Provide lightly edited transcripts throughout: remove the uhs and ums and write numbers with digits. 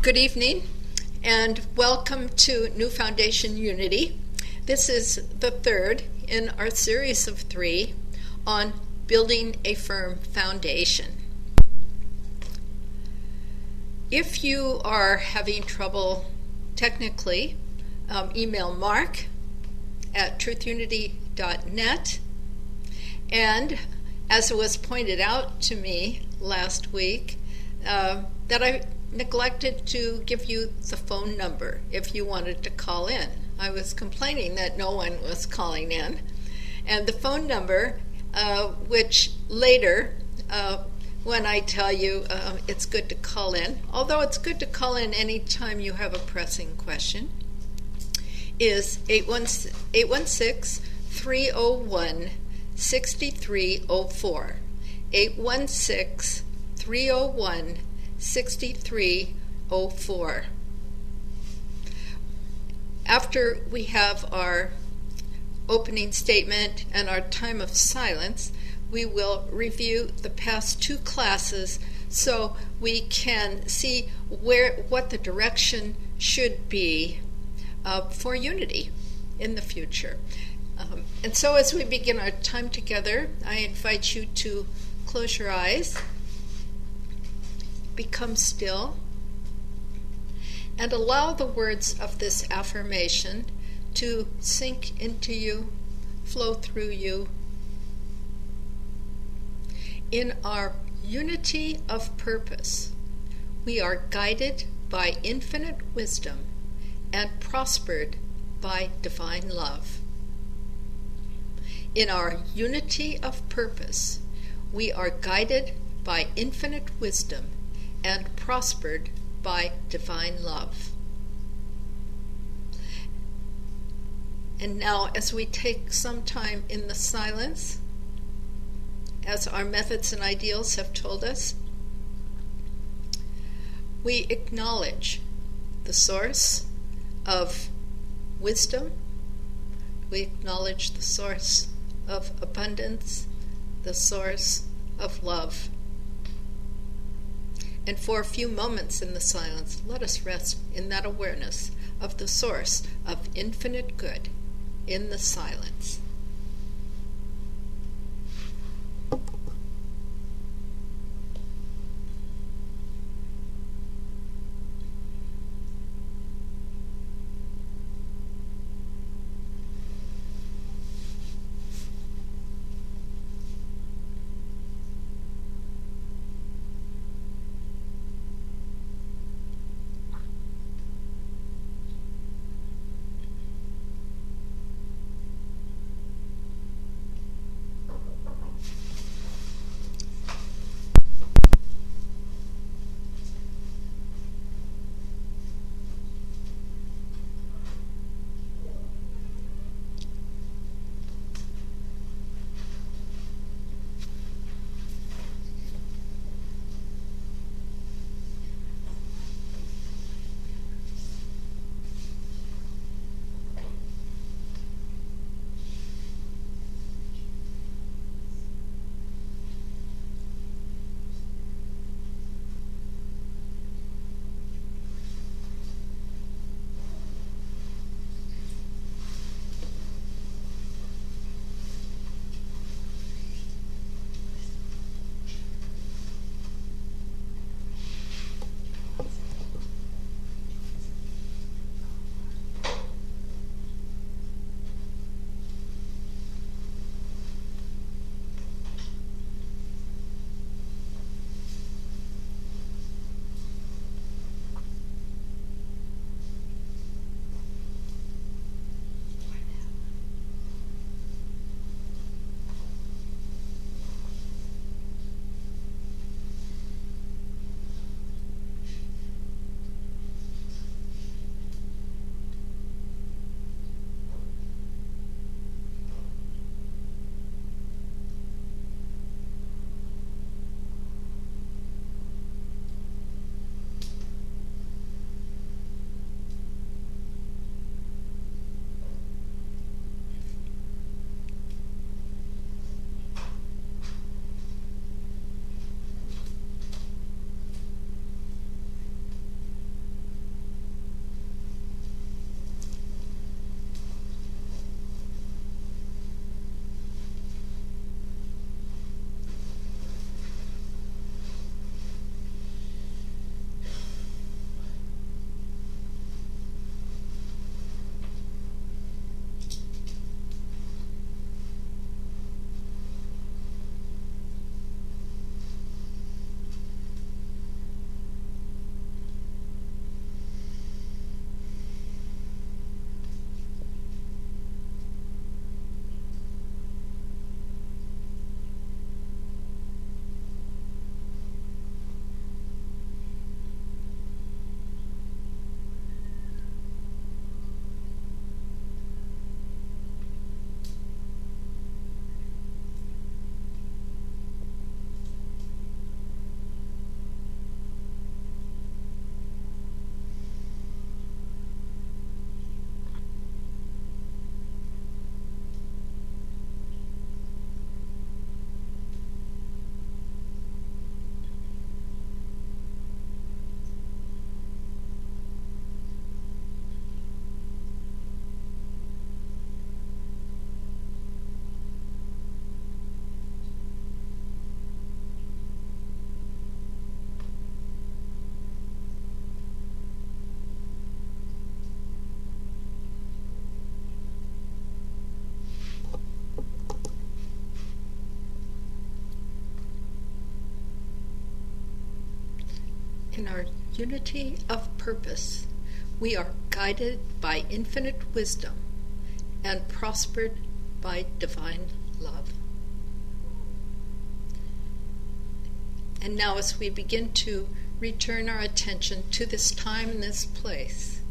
Good evening, and welcome to New Foundation Unity. This is the third in our series of 3 on building a firm foundation. If you are having trouble technically, email Mark at truthunity.net. And as it was pointed out to me last week, that I neglected to give you the phone number if you wanted to call in. I was complaining that no one was calling in. And the phone number, which later, when I tell you it's good to call in, although it's good to call in anytime you have a pressing question, is 816-301-6304. 816-301-6304. After we have our opening statement and our time of silence, we will review the past 2 classes so we can see what the direction should be for unity in the future. And so as we begin our time together, I invite you to close your eyes, become still, and allow the words of this affirmation to sink into you, flow through you. In our unity of purpose, we are guided by infinite wisdom and prospered by divine love. In our unity of purpose, we are guided by infinite wisdom and prospered by divine love. And now, as we take some time in the silence, as our methods and ideals have told us, we acknowledge the source of wisdom, we acknowledge the source of abundance, the source of love. And for a few moments in the silence, let us rest in that awareness of the source of infinite good in the silence. our unity of purpose, we are guided by infinite wisdom and prospered by divine love. And now, as we begin to return our attention to this time and this place,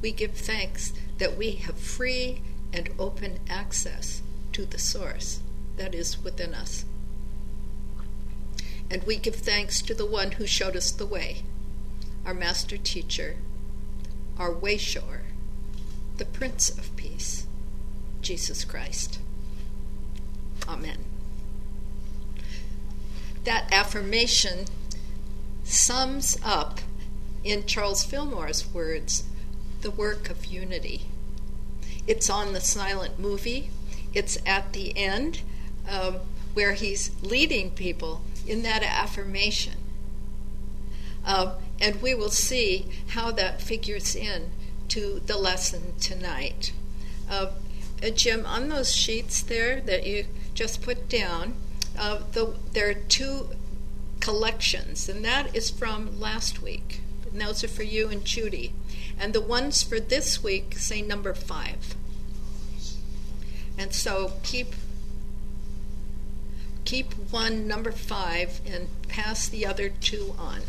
we give thanks that we have free and open access to the source that is within us. And we give thanks to the one who showed us the way, our master teacher, our way-shower, the Prince of Peace, Jesus Christ. Amen. That affirmation sums up, in Charles Fillmore's words, the work of unity. It's on the silent movie. It's at the end where he's leading people in that affirmation. And we will see how that figures in to the lesson tonight. Jim, on those sheets there that you just put down, there are two collections, and that is from last week. And those are for you and Judy. And the ones for this week say number 5. And so keep one number 5 and pass the other 2 on.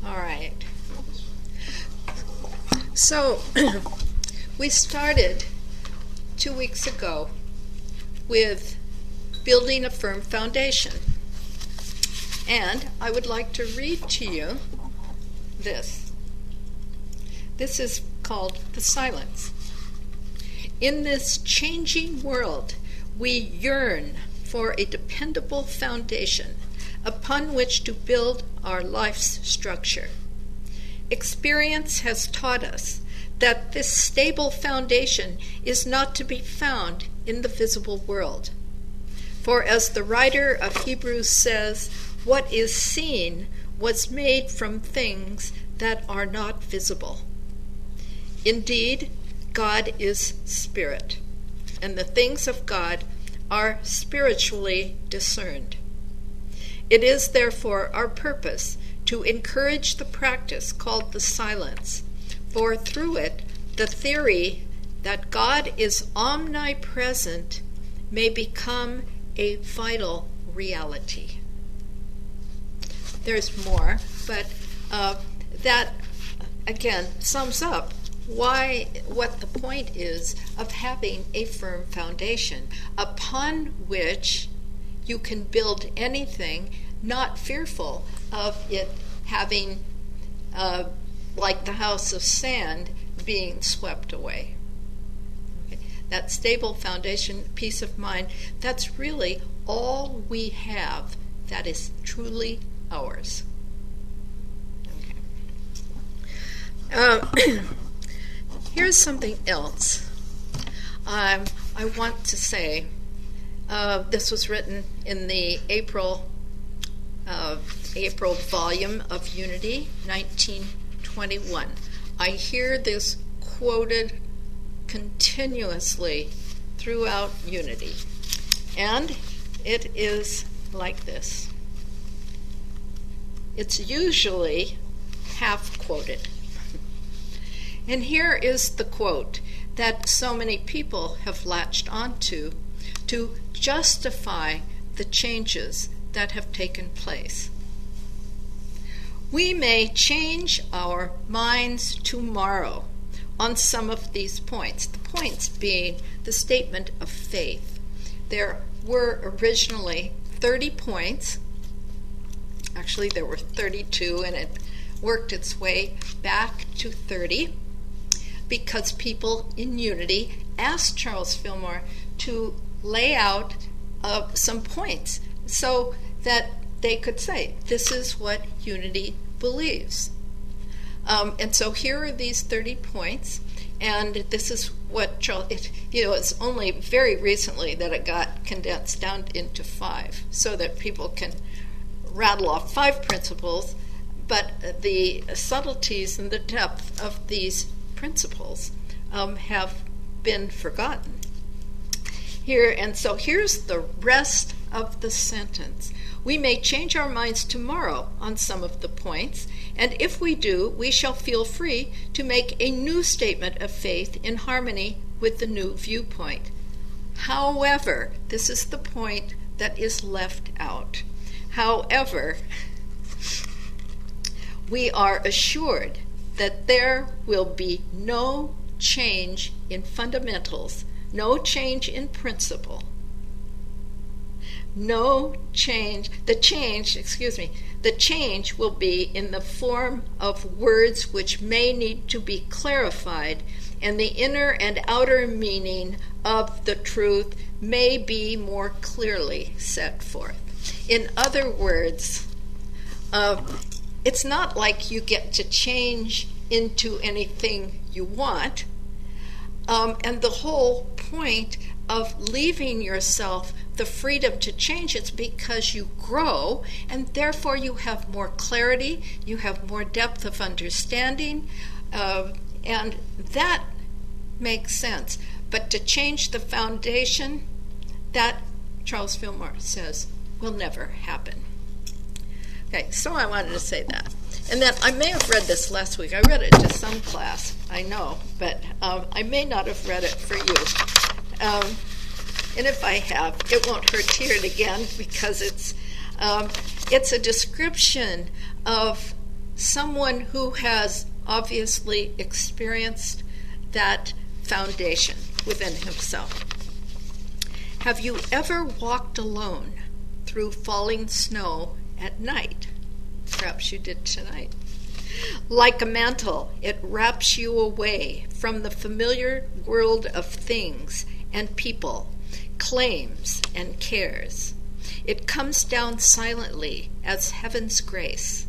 All right. So we started 2 weeks ago with building a firm foundation. And I would like to read to you this. This is called The Silence. In this changing world, we yearn for a dependable foundation upon which to build our life's structure. Experience has taught us that this stable foundation is not to be found in the visible world. For as the writer of Hebrews says, what is seen was made from things that are not visible. Indeed, God is spirit, and the things of God are spiritually discerned. It is therefore our purpose to encourage the practice called the silence, for through it the theory that God is omnipresent may become a vital reality. There's more, but that again sums up what the point is of having a firm foundation upon which you can build anything, not fearful of it having, like the house of sand, being swept away. Okay. That stable foundation, peace of mind, that's really all we have that is truly ours. Okay. Here's something else I want to say. This was written in the April volume of Unity, 1921. I hear this quoted continuously throughout Unity, and it is like this. It's usually half quoted. And here is the quote that so many people have latched onto to justify the changes that have taken place. We may change our minds tomorrow on some of these points, the points being the statement of faith. There were originally 30 points. Actually, there were 32, and it worked its way back to 30. Because people in Unity asked Charles Fillmore to lay out some points so that they could say, this is what Unity believes. And so here are these 30 points, and this is what Charles, it's only very recently that it got condensed down into 5 so that people can rattle off 5 principles, but the subtleties and the depth of these principles have been forgotten. Here, and so here's the rest of the sentence. We may change our minds tomorrow on some of the points, and if we do, we shall feel free to make a new statement of faith in harmony with the new viewpoint. However, this is the point that is left out. However, we are assured that there will be no change in fundamentals, no change in principle, the change will be in the form of words which may need to be clarified, and the inner and outer meaning of the truth may be more clearly set forth. In other words, it's not like you get to change into anything you want, and the whole point of leaving yourself the freedom to change is because you grow, and therefore you have more clarity, you have more depth of understanding, and that makes sense. But to change the foundation, that, Charles Fillmore says, will never happen. Okay, so I wanted to say that. And then I may have read this last week. I read it to some class, I know, but I may not have read it for you. And if I have, it won't hurt to hear it again, because it's a description of someone who has obviously experienced that foundation within himself. Have you ever walked alone through falling snow at night? Perhaps you did tonight. Like a mantle, it wraps you away from the familiar world of things and people, claims and cares. It comes down silently as heaven's grace.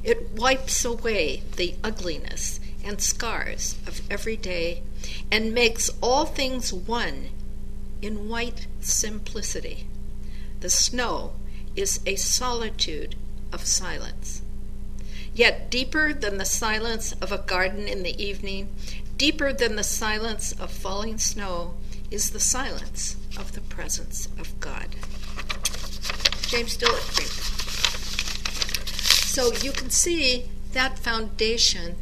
It wipes away the ugliness and scars of every day and makes all things one in white simplicity. The snow is a solitude of silence. Yet deeper than the silence of a garden in the evening, deeper than the silence of falling snow, is the silence of the presence of God. James Dillard. So you can see that foundation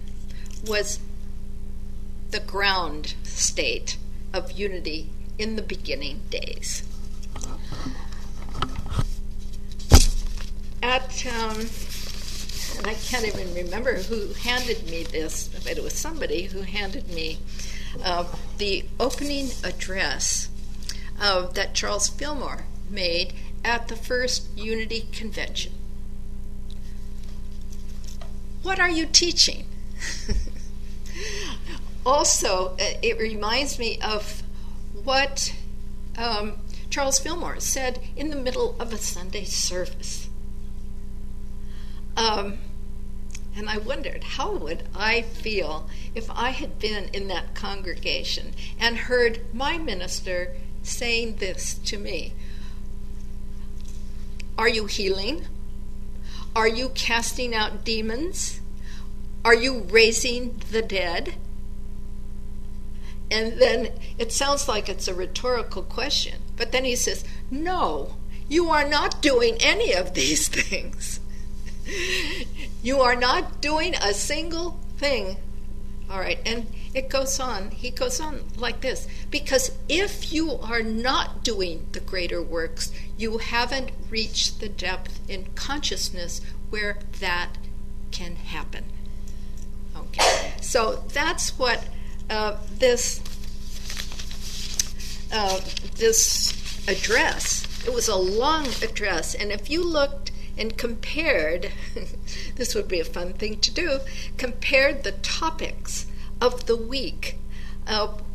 was the ground state of unity in the beginning days. And I can't even remember who handed me this, but it was somebody who handed me the opening address that Charles Fillmore made at the first Unity Convention. What are you teaching? Also, it reminds me of what Charles Fillmore said in the middle of a Sunday service. And I wondered, how would I feel if I had been in that congregation and heard my minister saying this to me? Are you healing? Are you casting out demons? Are you raising the dead? And then it sounds like it's a rhetorical question. But then he says, no, you are not doing any of these things. You are not doing a single thing. All right, and it goes on. He goes on like this. Because if you are not doing the greater works, you haven't reached the depth in consciousness where that can happen. Okay, so that's what this address, it was a long address, and if you looked and compared, this would be a fun thing to do, compared the topics of the week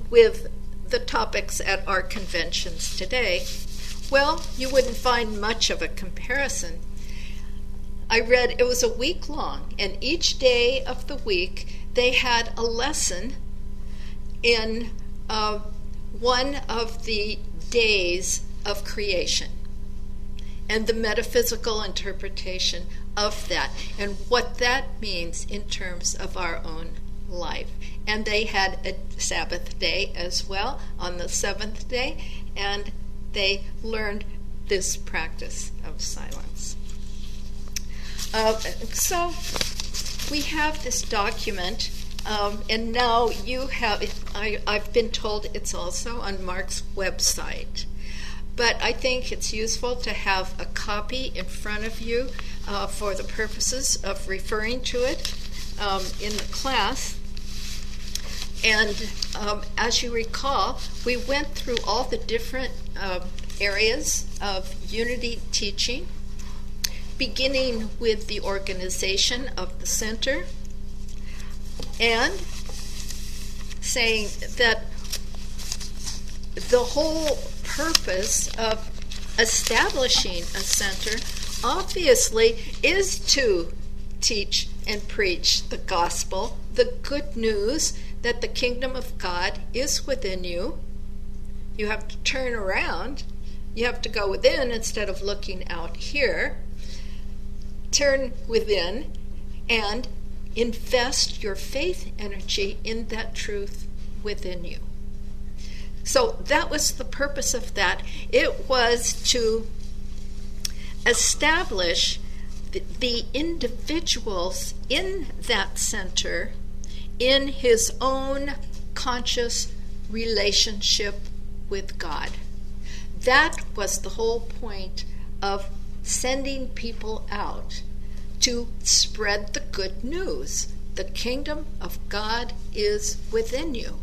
with the topics at our conventions today, well, you wouldn't find much of a comparison. I read it was a week long, and each day of the week they had a lesson in one of the days of creation and the metaphysical interpretation of that and what that means in terms of our own life. And they had a Sabbath day as well on the seventh day, and they learned this practice of silence. So we have this document, and now you have, I've been told it's also on Mark's website. But I think it's useful to have a copy in front of you for the purposes of referring to it in the class. And as you recall, we went through all the different areas of unity teaching, beginning with the organization of the center, and saying that the whole purpose of establishing a center obviously is to teach and preach the gospel, the good news that the kingdom of God is within you. You have to turn around. You have to go within instead of looking out here. Turn within and invest your faith energy in that truth within you. So that was the purpose of that. It was to establish the individuals in that center in his own conscious relationship with God. That was the whole point of sending people out to spread the good news. The kingdom of God is within you.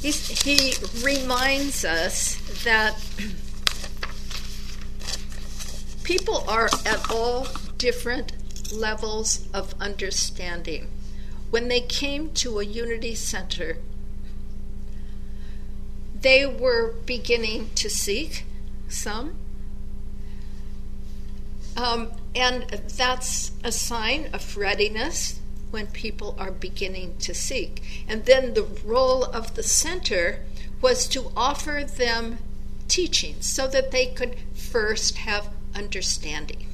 He reminds us that people are at all different levels of understanding. When they came to a unity center, they were beginning to seek, some, and that's a sign of readiness when people are beginning to seek. And then the role of the center was to offer them teaching so that they could first have understanding.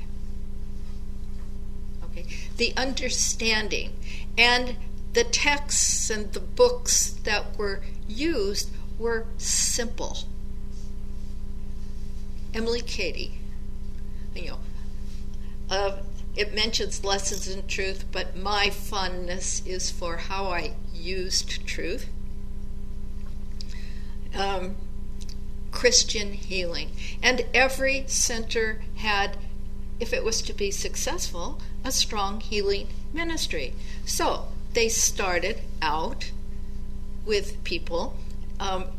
Okay, the understanding. And the texts and the books that were used were simple. Emily Cady, it mentions lessons in truth, but my fondness is for how I used truth. Christian healing. And every center had, if it was to be successful, a strong healing ministry. So they started out with people,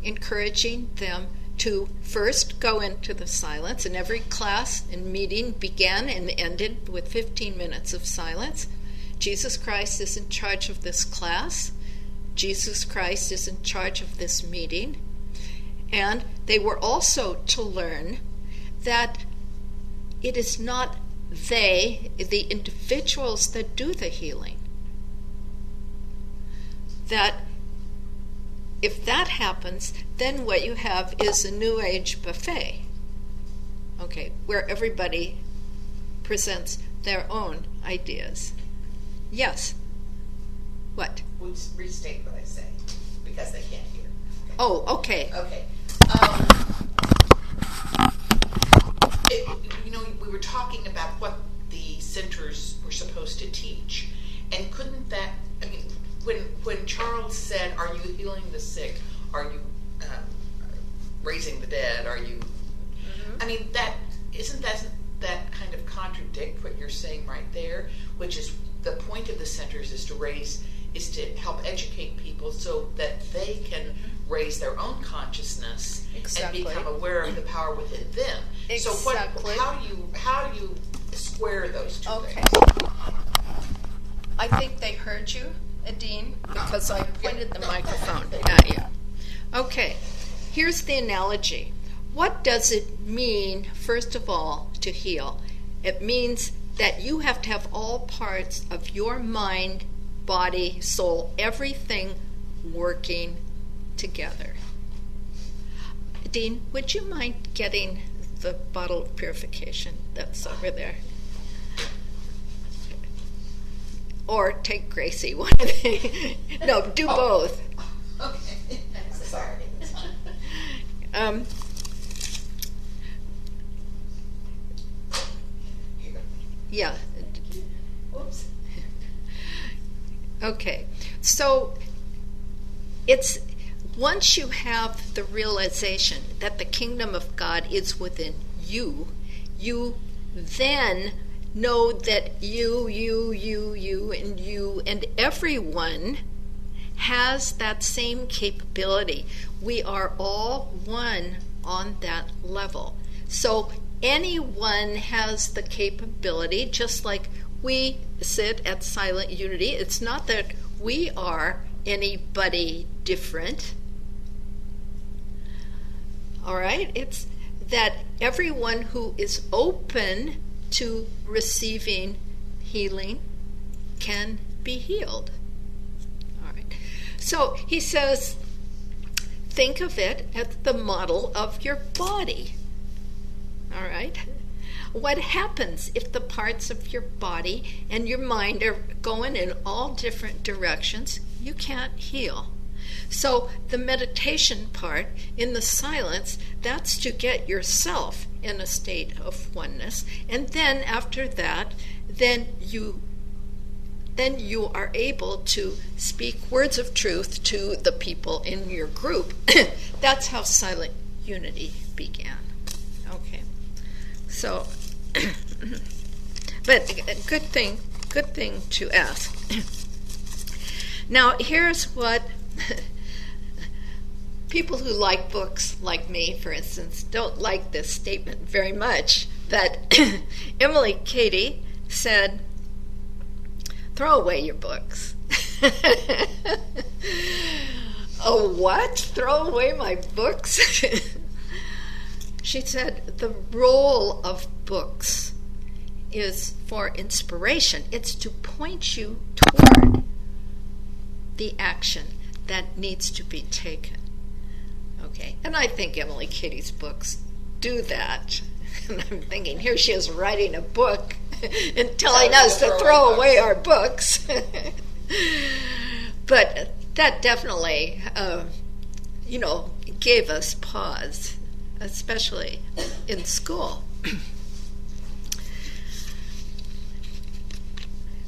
encouraging them to first go into the silence, and every class and meeting began and ended with 15 minutes of silence. Jesus Christ is in charge of this class. Jesus Christ is in charge of this meeting. And they were also to learn that it is not they, the individuals, that do the healing. That if that happens, then what you have is a New Age buffet, okay, where everybody presents their own ideas. Yes? What? We'll just restate what I say, because they can't hear. Okay. Oh, okay. Okay. We were talking about what the centers were supposed to teach, and couldn't that, when Charles said, "Are you healing the sick? Are you raising the dead? Are you?" Mm-hmm. Doesn't that kind of contradict what you're saying right there? Which is the point of the centers is to help educate people so that they can raise their own consciousness Exactly. and become aware of the power within them. Exactly. So how do you square those two Okay. things? I think they heard you, Adine, because I pointed the microphone at you. Okay, here's the analogy. What does it mean, first of all, to heal? It means that you have to have all parts of your mind, body, soul, everything working together. Dean, would you mind getting the bottle of purification that's over there? Or take Gracie, one of the... No, do both. Okay. Yeah. Whoops. Okay. So it's once you have the realization that the kingdom of God is within you, you then know that you, and everyone has that same capability. We are all one on that level. So anyone has the capability, just like we sit at Silent Unity. It's not that we are anybody different. All right? It's that everyone who is open to receiving healing can be healed. All right. So he says, think of it as the model of your body. All right? What happens if the parts of your body and your mind are going in all different directions? You can't heal. So the meditation part in the silence, that's to get yourself in a state of oneness. And then after that, then you are able to speak words of truth to the people in your group. That's how Silent Unity began. Okay. So, but good thing to ask. Now, here's what people who like books, like me, for instance, don't like this statement very much, that Emily Cady said, throw away your books. Oh, what? Throw away my books? She said the role of books is for inspiration. It's to point you toward the action that needs to be taken. Okay, and I think Emily Cady's books do that. And I'm thinking, here she is writing a book and telling us to throw away our books. But that definitely, gave us pause, especially in school.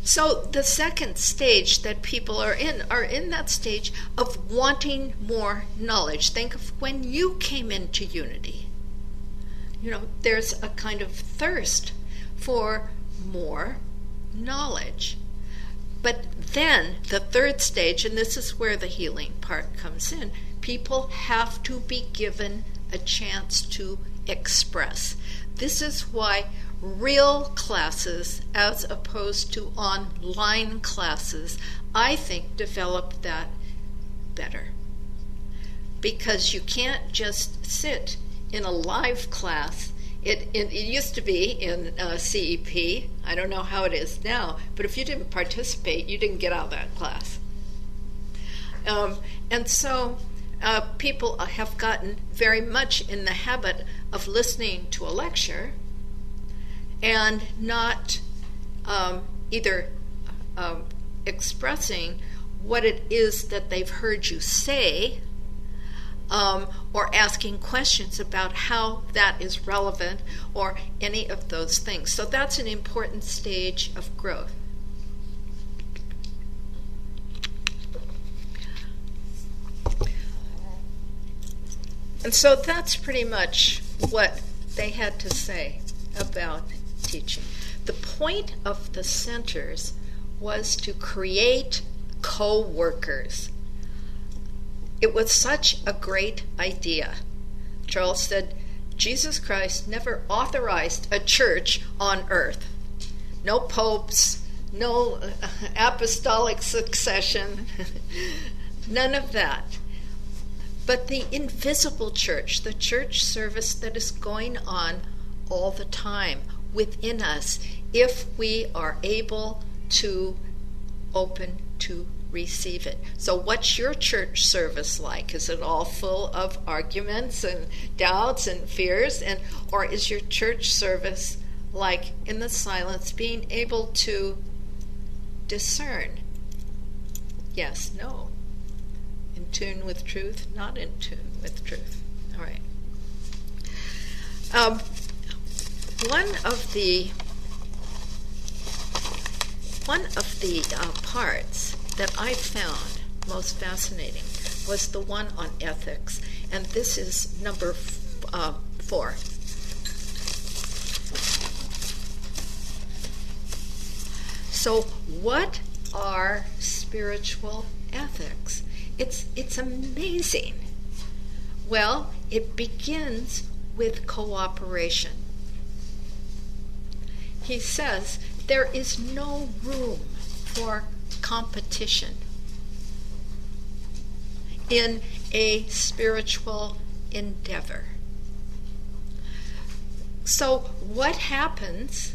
So the second stage that people are in that stage of wanting more knowledge. Think of when you came into Unity. There's a kind of thirst for more knowledge. But then the third stage, and this is where the healing part comes in, people have to be given a chance to express. This is why real classes, as opposed to online classes, I think develop that better. Because you can't just sit in a live class. It used to be in CEP. I don't know how it is now, but if you didn't participate, you didn't get out of that class. And so people have gotten very much in the habit of listening to a lecture and not either expressing what it is that they've heard you say, or asking questions about how that is relevant, or any of those things. So that's an important stage of growth. And so that's pretty much what they had to say about teaching. The point of the centers was to create co-workers. It was such a great idea. Charles said, Jesus Christ never authorized a church on earth. No popes, no apostolic succession, none of that. But the invisible church, the church service that is going on all the time within us, if we are able to open to receive it. So what's your church service like? Is it all full of arguments and doubts and fears? Or is your church service like in the silence, being able to discern? Yes, no. In tune with truth, not in tune with truth. All right. One of the parts that I found most fascinating was the one on ethics, and this is number 4. So, what are spiritual ethics? It's amazing. Well, it begins with cooperation. He says there is no room for competition in a spiritual endeavor. So what happens,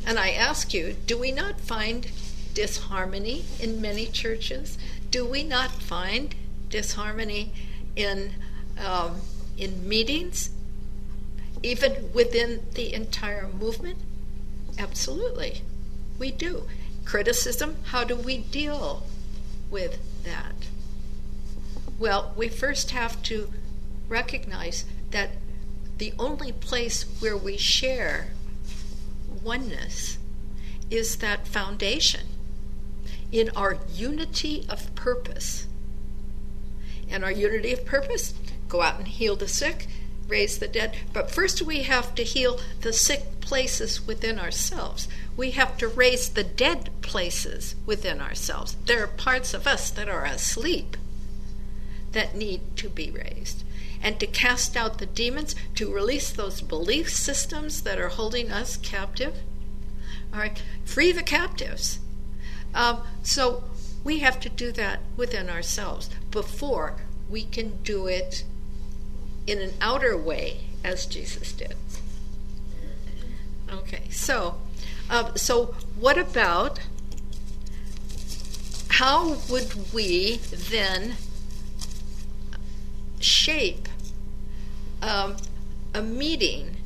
and I ask you, do we not find disharmony in many churches? Do we not find disharmony in meetings, even within the entire movement? Absolutely, we do. Criticism, how do we deal with that? Well, we first have to recognize that the only place where we share oneness is that foundation in our unity of purpose. And our unity of purpose, go out and heal the sick, raise the dead. But first we have to heal the sick places within ourselves. We have to raise the dead places within ourselves. There are parts of us that are asleep that need to be raised. And to cast out the demons, to release those belief systems that are holding us captive. All right, free the captives. So we have to do that within ourselves before we can do it in an outer way as Jesus did. Okay, so what about, how would we then shape a meeting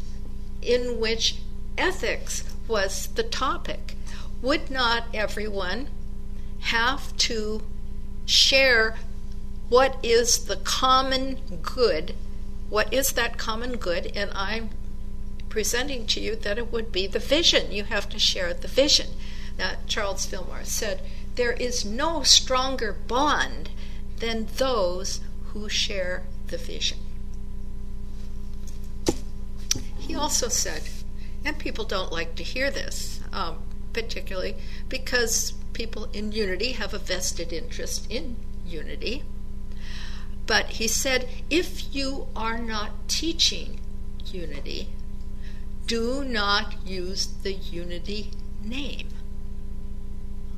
in which ethics was the topic? Would not everyone have to share what is the common good? What is that common good? And I'm presenting to you that it would be the vision. You have to share the vision. Now, Charles Fillmore said, there is no stronger bond than those who share the vision. He also said, and people don't like to hear this, particularly because people in unity have a vested interest in unity. But he said, if you are not teaching unity, do not use the unity name.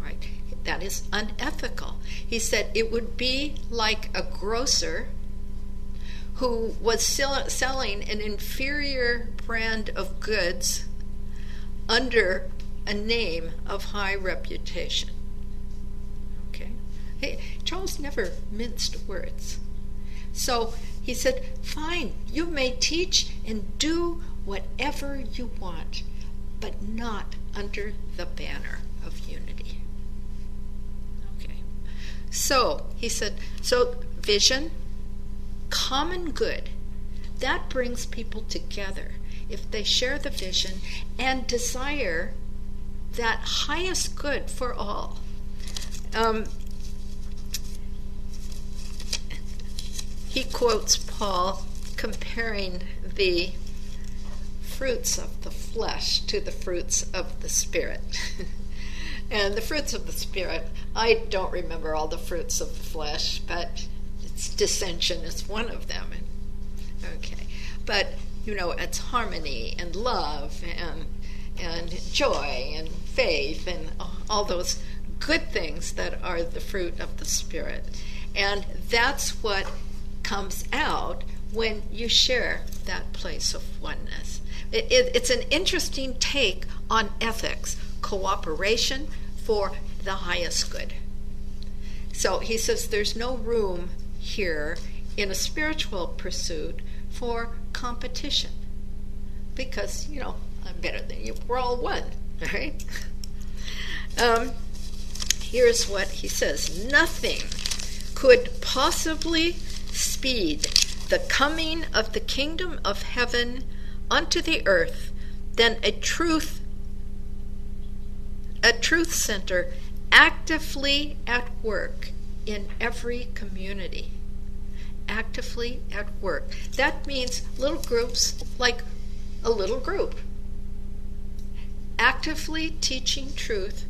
Right? That is unethical. He said it would be like a grocer who was selling an inferior brand of goods under a name of high reputation. Okay? Hey, Charles never minced words. So he said, fine, you may teach and do whatever you want, but not under the banner of unity. Okay. So he said, so vision, common good, that brings people together if they share the vision and desire that highest good for all. He quotes Paul comparing the fruits of the flesh to the fruits of the Spirit. And the fruits of the Spirit, I don't remember all the fruits of the flesh, but dissension is one of them. Okay. But, it's harmony and love and joy and faith and all those good things that are the fruit of the Spirit. And that's what comes out when you share that place of oneness. It's an interesting take on ethics, cooperation for the highest good. So he says there's no room here in a spiritual pursuit for competition because, I'm better than you. We're all one, right? Here's what he says. Nothing could possibly speed the coming of the kingdom of heaven unto the earth than a truth center actively at work in every community. Actively at work. That means little groups, like a little group. Actively teaching truth.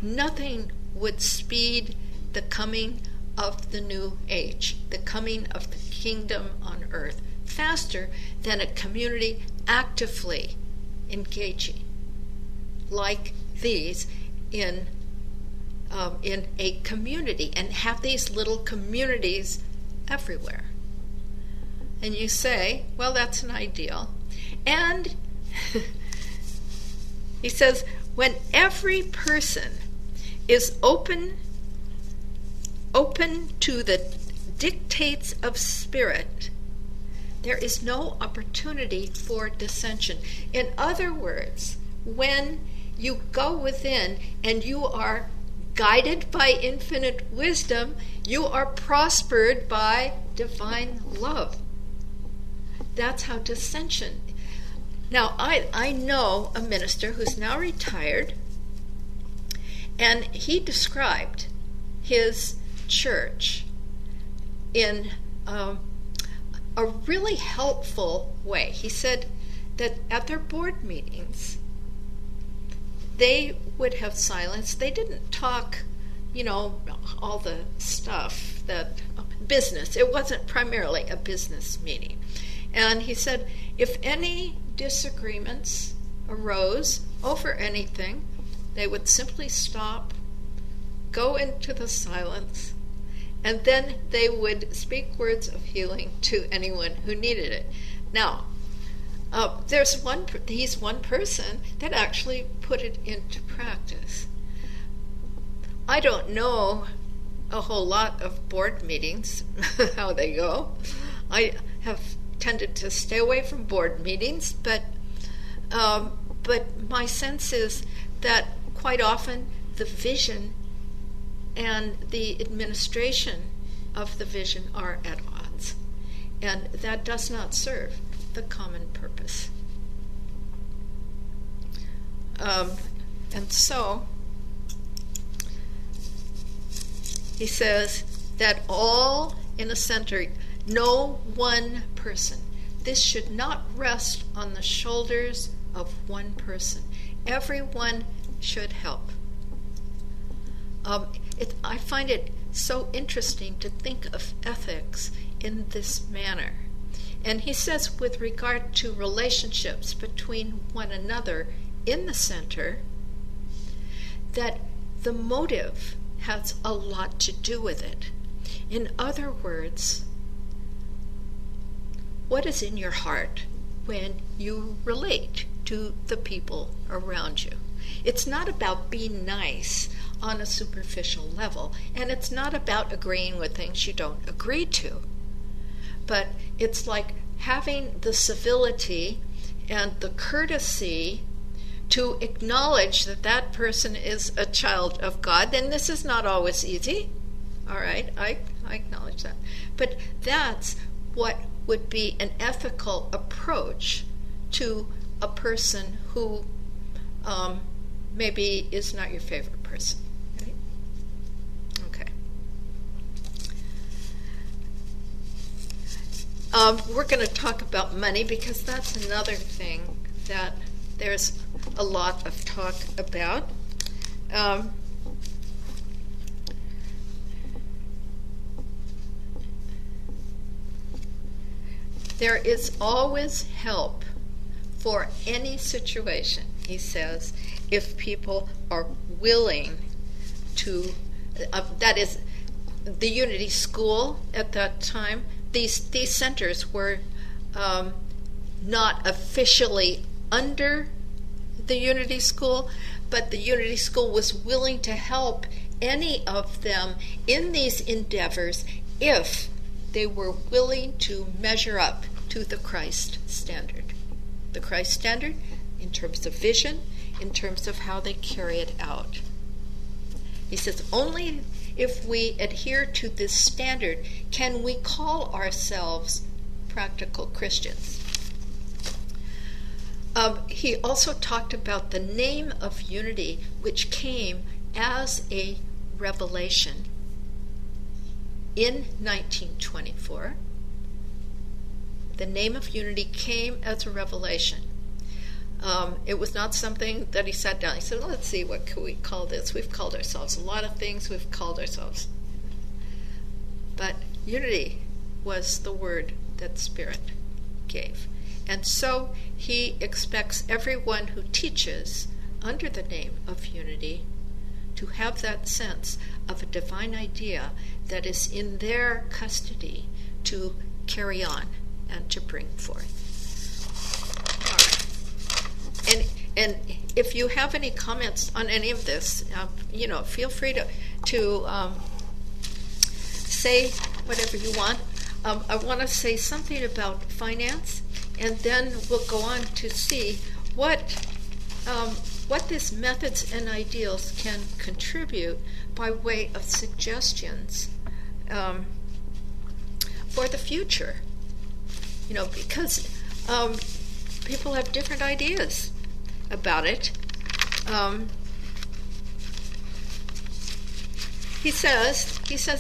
Nothing would speed the coming of the new age, the coming of the kingdom on earth, faster than a community actively engaging like these in a community, and have these little communities everywhere. And you say, well, that's an ideal. And he says, when every person is open to the dictates of spirit, there is no opportunity for dissension. In other words, when you go within and you are guided by infinite wisdom, you are prospered by divine love. That's how dissension. Now, I know a minister who's now retired, and he described his church in a really helpful way. He said that at their board meetings, they would have silence. They didn't talk, all the stuff that business. It wasn't primarily a business meeting. And he said if any disagreements arose over anything, they would simply stop, go into the silence, and then they would speak words of healing to anyone who needed it. Now, he's one person that actually put it into practice. I don't know a whole lot of board meetings, how they go. I have tended to stay away from board meetings, but my sense is that quite often the vision and the administration of the vision are at odds, and that does not serve the common purpose. And so he says that all in a center, no one person. This should not rest on the shoulders of one person. Everyone should help. I find it so interesting to think of ethics in this manner. And he says with regard to relationships between one another in the center, that the motive has a lot to do with it. In other words, what is in your heart when you relate to the people around you? It's not about being nice on a superficial level, and it's not about agreeing with things you don't agree to. But it's like having the civility and the courtesy to acknowledge that that person is a child of God. And this is not always easy. All right, I acknowledge that. But that's what would be an ethical approach to a person who maybe is not your favorite person. Right? Okay. We're going to talk about money because that's another thing that there's a lot of talk about. There is always help for any situation, he says, if people are willing to, that is, the Unity School at that time, these centers were not officially under the Unity School, but the Unity School was willing to help any of them in these endeavors if they were willing to measure up to the Christ standard. The Christ standard in terms of vision, in terms of how they carry it out. He says only if we adhere to this standard, can we call ourselves practical Christians? He also talked about the name of unity, which came as a revelation in 1924. The name of unity came as a revelation. It was not something that he sat down. He said, let's see, what can we call this? We've called ourselves a lot of things. We've called ourselves. But unity was the word that Spirit gave. And so he expects everyone who teaches under the name of unity to have that sense of a divine idea that is in their custody to carry on and to bring forth. All right. And if you have any comments on any of this, feel free to say whatever you want. I want to say something about finance, and then we'll go on to see what these methods and ideals can contribute by way of suggestions for the future. Because people have different ideas about it. He says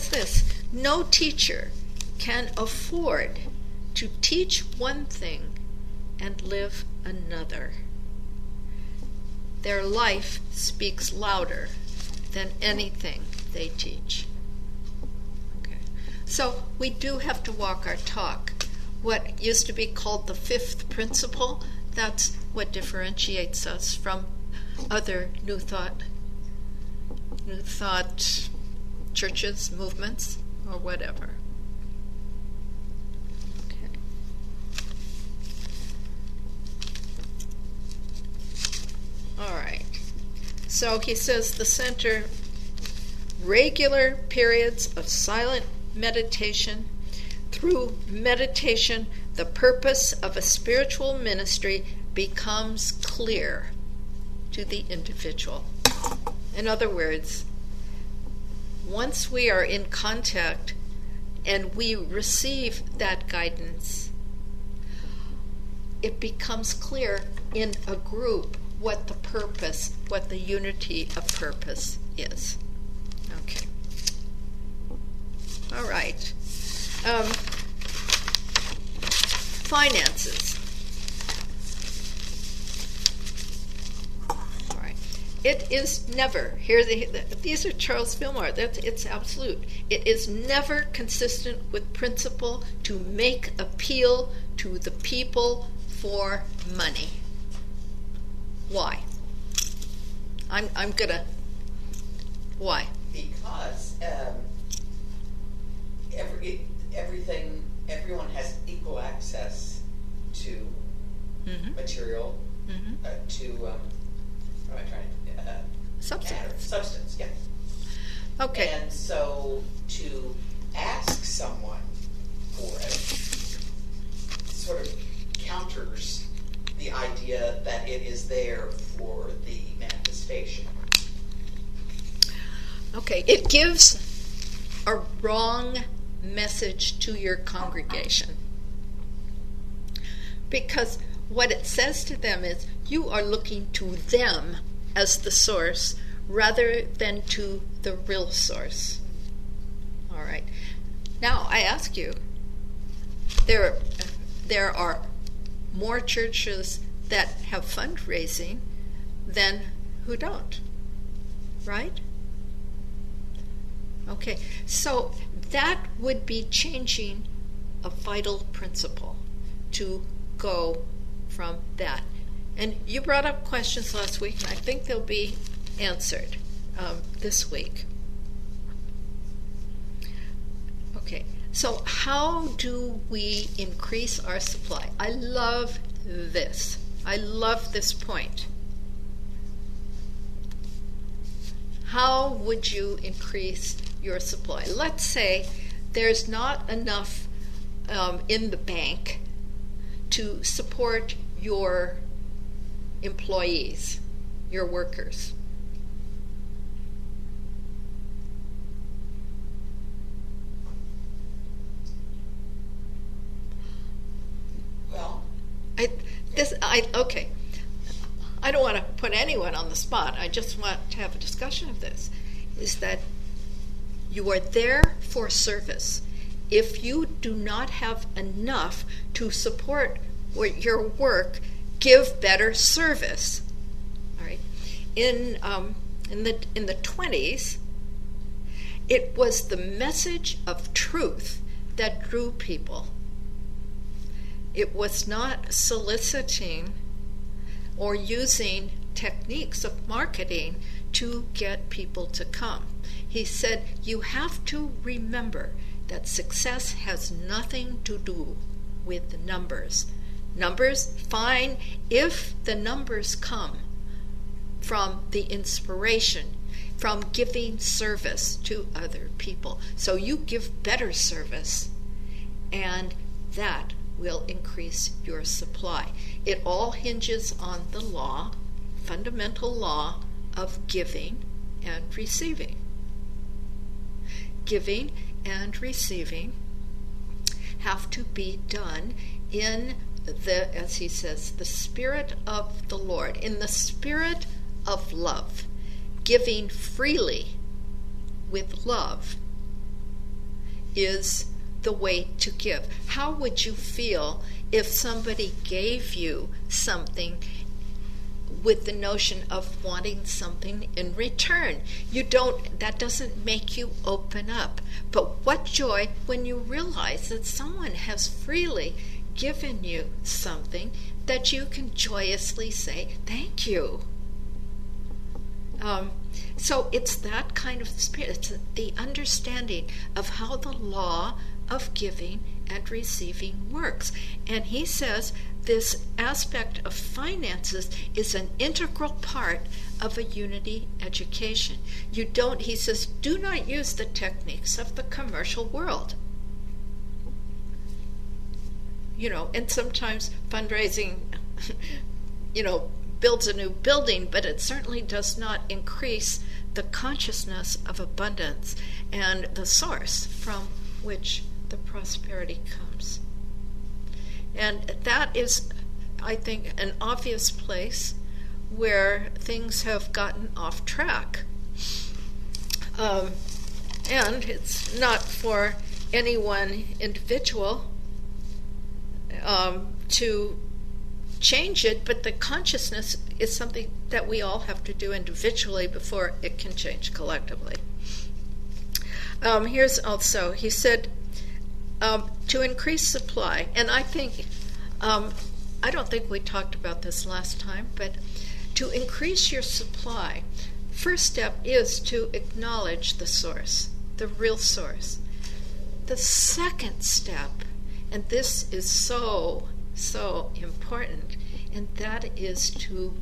this: no teacher can afford to teach one thing and live another. Their life speaks louder than anything they teach. Okay. So we do have to walk our talk. What used to be called the fifth principle, that's what differentiates us from other New Thought churches, movements, or whatever. Okay. All right. So he says the center, regular periods of silent meditation. Through meditation, the purpose of a spiritual ministry becomes clear to the individual. In other words, once we are in contact and we receive that guidance, it becomes clear in a group what the purpose, what the unity of purpose is. Okay. All right. Finances. All right. It is never, these are Charles Fillmore, it's absolute. It is never consistent with principle to make appeal to the people for money. Why? Why? Because everyone has equal access to material, substance, yeah. Okay. And so to ask someone for it sort of counters the idea that it is there for the manifestation. Okay, it gives a wrong message to your congregation. Because what it says to them is you are looking to them as the source rather than to the real source. All right. Now, I ask you, there are more churches that have fundraising than who don't, right? Okay, so that would be changing a vital principle to go from that. And you brought up questions last week, and I think they'll be answered this week. Okay, so how do we increase our supply? I love this. I love this point. How would you increase your supply? Let's say there's not enough in the bank to support your employees, your workers. Okay. I don't want to put anyone on the spot. I just want to have a discussion of this. Is that you are there for service. If you do not have enough to support your work, give better service. All right. In the 20s, it was the message of truth that drew people. It was not soliciting or using techniques of marketing to get people to come. He said, you have to remember that success has nothing to do with numbers. Numbers, fine, if the numbers come from the inspiration, from giving service to other people. So you give better service, and that will increase your supply. It all hinges on the law, fundamental law of giving and receiving. Giving and receiving have to be done in the, as he says, the spirit of the Lord, in the spirit of love. Giving freely with love is the way to give. How would you feel if somebody gave you something with the notion of wanting something in return? That doesn't make you open up. But what joy when you realize that someone has freely given you something that you can joyously say, thank you. So it's that kind of spirit. It's the understanding of how the law of giving and receiving works. And he says this aspect of finances is an integral part of a unity education. He says, do not use the techniques of the commercial world. And sometimes fundraising, builds a new building, but it certainly does not increase the consciousness of abundance and the source from which the prosperity comes. And that is, I think, an obvious place where things have gotten off track. And it's not for any one individual to change it, but the consciousness is something that we all have to do individually before it can change collectively. Here's also, he said, to increase supply, and I think, I don't think we talked about this last time, but to increase your supply, first step is to acknowledge the source, the real source. The second step, and this is so important, and that is to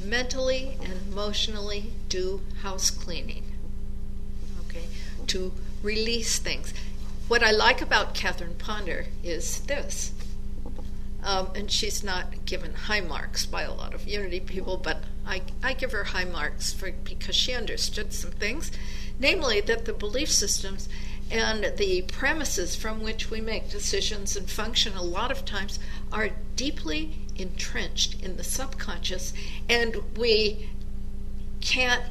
mentally and emotionally do house cleaning, okay, to release things. What I like about Catherine Ponder is this, and she's not given high marks by a lot of Unity people, but I give her high marks because she understood some things, namely that the belief systems and the premises from which we make decisions and function a lot of times are deeply entrenched in the subconscious, and we can't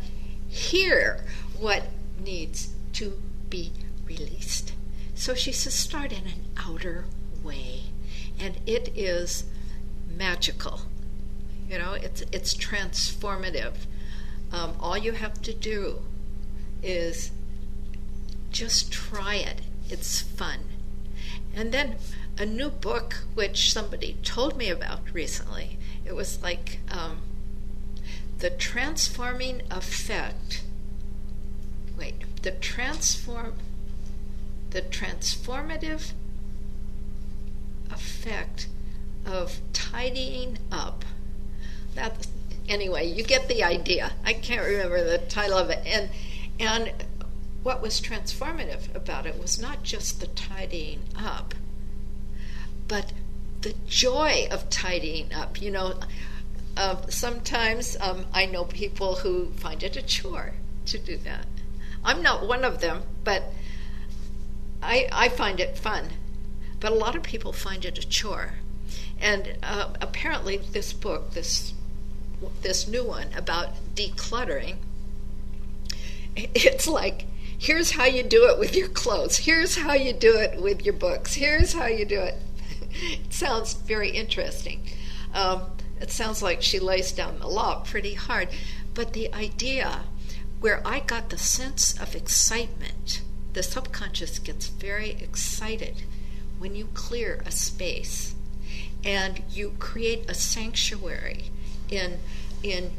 hear what needs to be released. So she says, start in an outer way, and it is magical. It's transformative. All you have to do is just try it. It's fun. And then a new book, which somebody told me about recently, it was like the transforming effect. The transformative effect of tidying up. Anyway, you get the idea. I can't remember the title of it. And what was transformative about it was not just the tidying up, but the joy of tidying up. Sometimes I know people who find it a chore to do that. I'm not one of them, but I find it fun. But a lot of people find it a chore. And apparently this book, this new one about decluttering, it's like, here's how you do it with your clothes. Here's how you do it with your books. Here's how you do it. It sounds very interesting. It sounds like she lays down the law pretty hard. But the idea where I got the sense of excitement, the subconscious gets very excited when you clear a space and you create a sanctuary in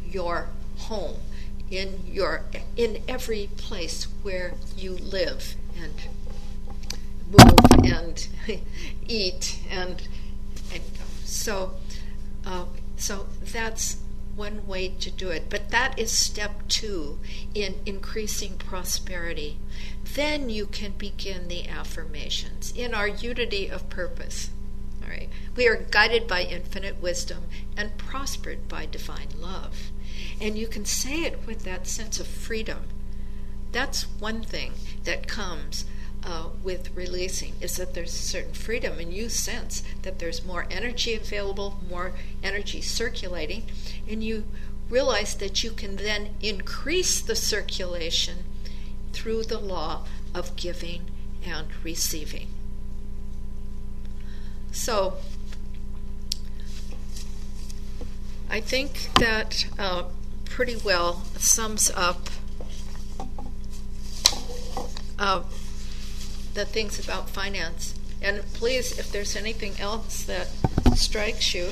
your home, in every place where you live and move and eat, and so that's one way to do it. But that is step 2 in increasing prosperity. Then you can begin the affirmations in our unity of purpose. All right, we are guided by infinite wisdom and prospered by divine love. And you can say it with that sense of freedom. That's one thing that comes with releasing, is that there's a certain freedom, and you sense that there's more energy available, more energy circulating, and you realize that you can then increase the circulation through the law of giving and receiving. So I think that pretty well sums up the things about finance. And please, if there's anything else that strikes you,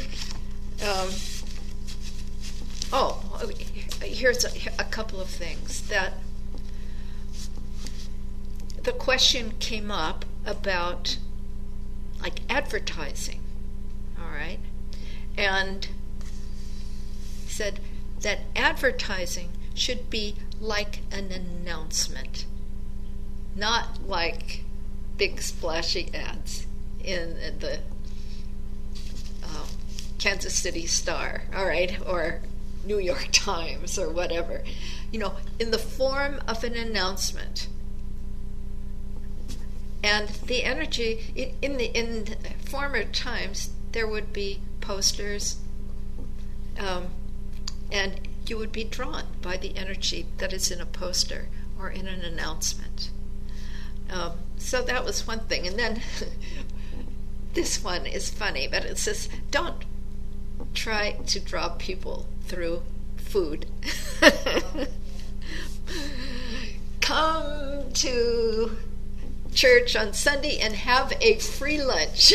here's a couple of things. That the question came up about like advertising, all right? And said that advertising should be like an announcement, not like big splashy ads in the Kansas City Star, all right, or New York Times or whatever. You know, in the form of an announcement. And the energy, in former times, there would be posters, and you would be drawn by the energy that is in a poster or in an announcement. So that was one thing. And then this one is funny, but it says, don't try to draw people through food. Come to church on Sunday and have a free lunch.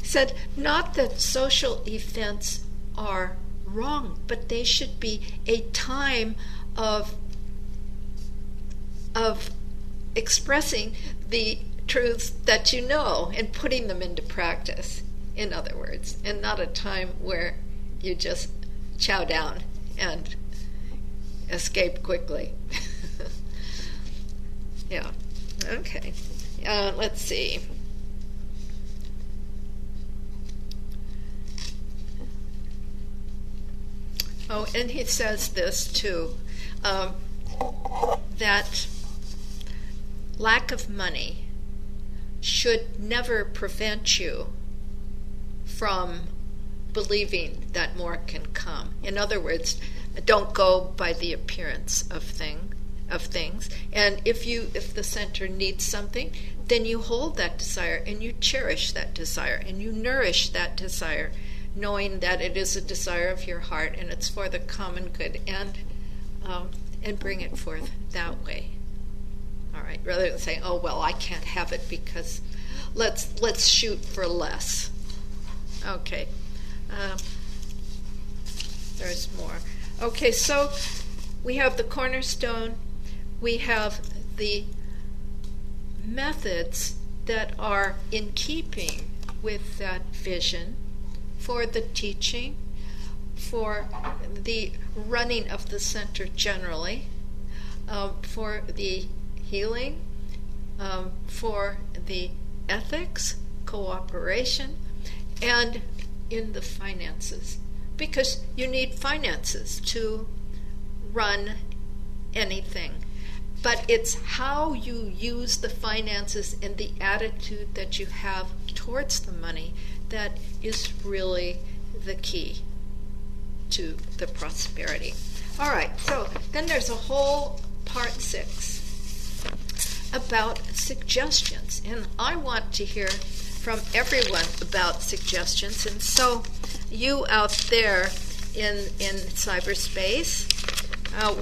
Said, not that social events are wrong, but they should be a time of expressing the truths that you know and putting them into practice, in other words, and not a time where you just chow down and escape quickly. Yeah, okay. Let's see. Oh, and he says this too, that lack of money should never prevent you from believing that more can come. In other words, don't go by the appearance of things. And if the center needs something, then you hold that desire and you cherish that desire and you nourish that desire, knowing that it is a desire of your heart and it's for the common good, and bring it forth that way. All right, rather than saying, "Oh well, I can't have it because let's shoot for less." Okay, there's more. Okay, so we have the cornerstone. We have the methods that are in keeping with that vision for the teaching, for the running of the center generally, for the healing, for the ethics, cooperation, and in the finances. Because you need finances to run anything. But it's how you use the finances and the attitude that you have towards the money that is really the key to the prosperity. All right, so then there's a whole part 6 about suggestions, and I want to hear from everyone about suggestions. And so you out there in cyberspace,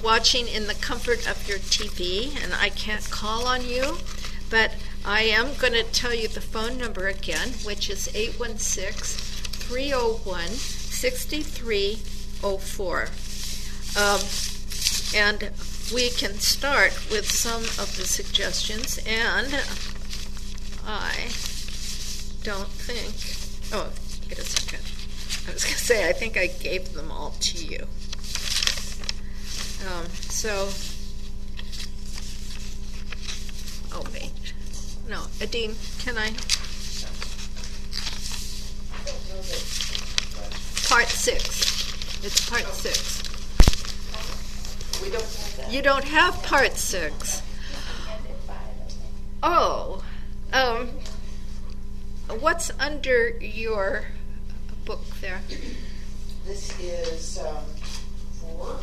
watching in the comfort of your TV, and I can't call on you, but I am going to tell you the phone number again, which is 816-301-6304. And we can start with some of the suggestions, and I don't think, oh, wait a second. I was going to say, I think I gave them all to you. Oh, wait. No, Adine, can I? Part 6. It's part 6. We don't have that. You don't have part 6. Oh. What's under your book there? This is 4.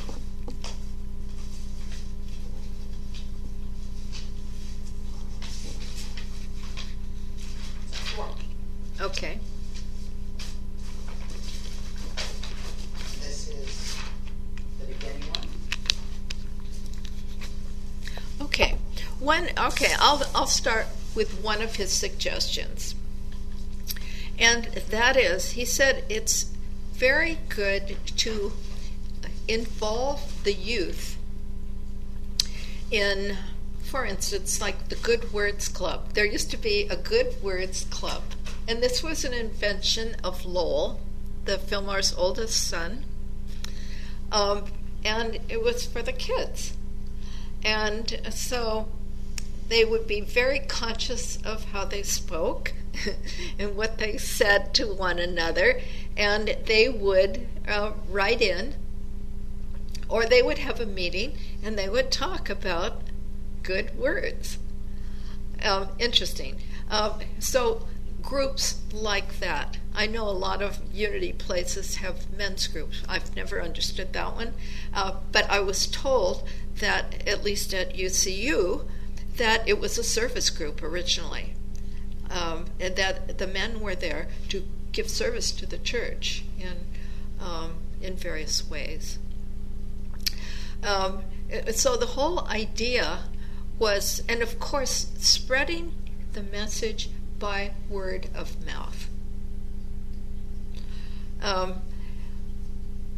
Okay. This is the beginning one. Okay. I'll start with one of his suggestions. And that is, he said it's very good to involve the youth in, for instance, like the Good Words Club. There used to be a Good Words Club, and this was an invention of Lowell, the Fillmore's oldest son, and it was for the kids. And so they would be very conscious of how they spoke and what they said to one another, and they would write in, or they would have a meeting, and they would talk about good words. Interesting. So groups like that. I know a lot of Unity places have men's groups. I've never understood that one, but I was told that, at least at UCU, that it was a service group originally, and that the men were there to give service to the church in various ways. So the whole idea was, and of course, spreading the message by word of mouth.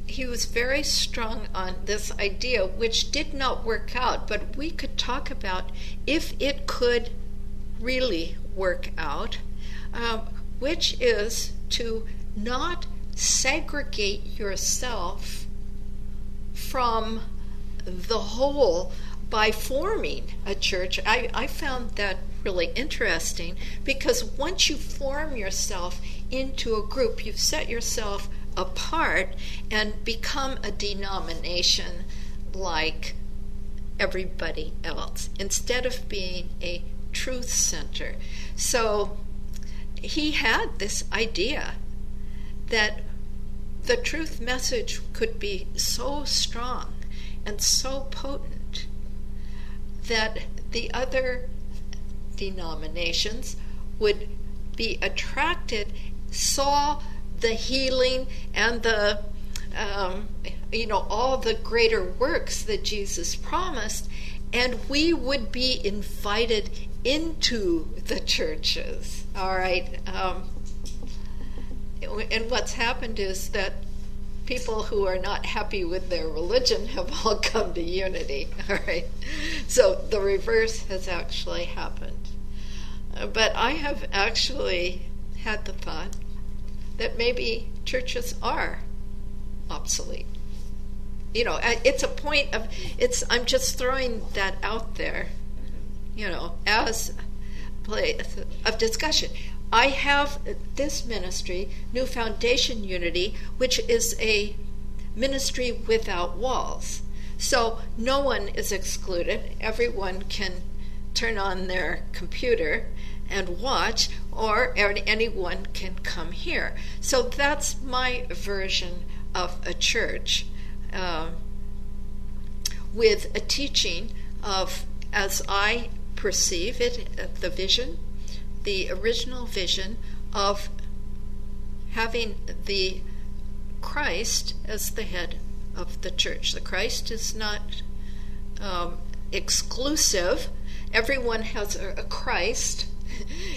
He was very strong on this idea, which did not work out, but we could talk about if it could really work out, which is to not segregate yourself from the whole by forming a church. I found that really interesting, because once you form yourself into a group, you've set yourself apart and become a denomination like everybody else, instead of being a truth center. So he had this idea that the truth message could be so strong and so potent that the other denominations would be attracted, saw the healing and the all the greater works that Jesus promised, and we would be invited into the churches. All right. And what's happened is that people who are not happy with their religion have all come to Unity. All right. So the reverse has actually happened. But I have actually had the thought that maybe churches are obsolete. It's a point of, I'm just throwing that out there, as a place of discussion. I have this ministry, New Foundation Unity, which is a ministry without walls. So no one is excluded. Everyone can turn on their computer and watch, or anyone can come here. So that's my version of a church, with a teaching of, as I perceive it, the vision, the original vision of having the Christ as the head of the church. The Christ is not exclusive. Everyone has a Christ.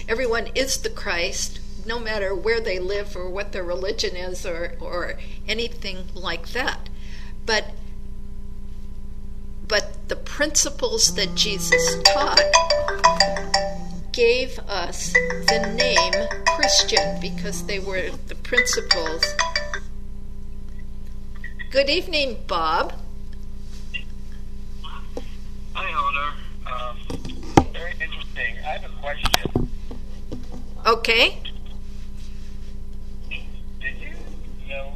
Everyone is the Christ, no matter where they live or what their religion is or anything like that. But the principles that Jesus taught gave us the name Christian because they were the principles. Good evening, Bob. Hi, Eleanor. Very interesting. I have a question. Okay. Did you know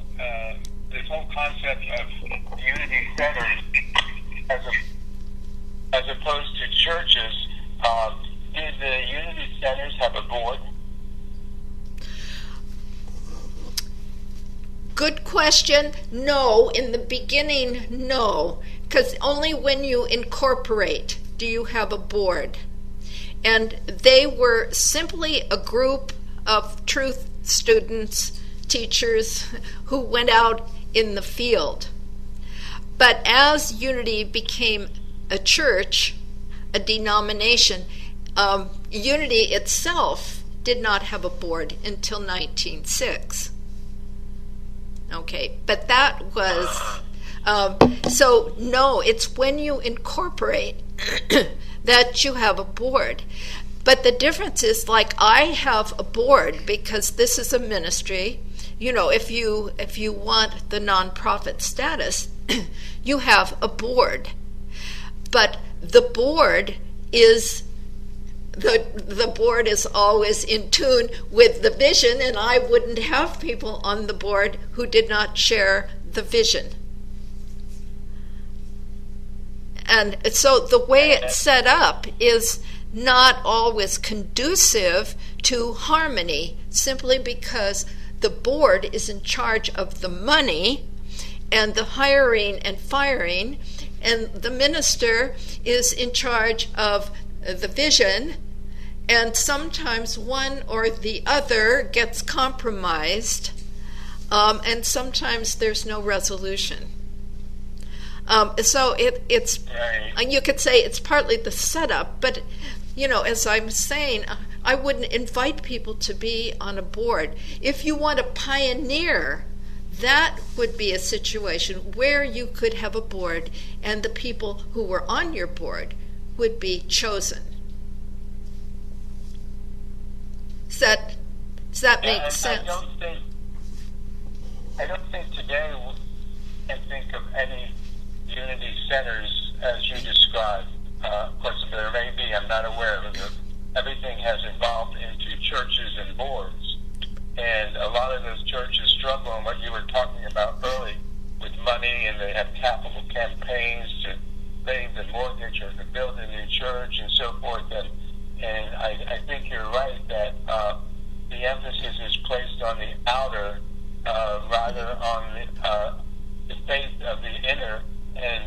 this whole concept of unity centers as opposed to churches? Did the unity centers have a board? Good question. No, in the beginning, no, because only when you incorporate do you have a board. And they were simply a group of truth students, teachers, who went out in the field. But as Unity became a church, a denomination, Unity itself did not have a board until 1906. Okay, but that was, so no, it's when you incorporate that you have a board. But the difference is, like, I have a board because this is a ministry. You know, if you want the nonprofit status, you have a board. But the board is the board is always in tune with the vision, and I wouldn't have people on the board who did not share the vision. And so the way it's set up is not always conducive to harmony, simply because the board is in charge of the money and the hiring and firing, and the minister is in charge of the vision, and sometimes one or the other gets compromised, and sometimes there's no resolution. So it's Right. You could say it's partly the setup, but you know, as I'm saying, I wouldn't invite people to be on a board. If you want to pioneer, that would be a situation where you could have a board and the people who were on your board would be chosen. Does that make sense? I don't think today we can think of any unity centers as you described. Of course, there may be, I'm not aware of it. Everything has evolved into churches and boards. And a lot of those churches struggle on what you were talking about early with money, and they have capital campaigns to pay the mortgage or to build a new church and so forth. And I think you're right that the emphasis is placed on the outer rather on the faith of the inner, and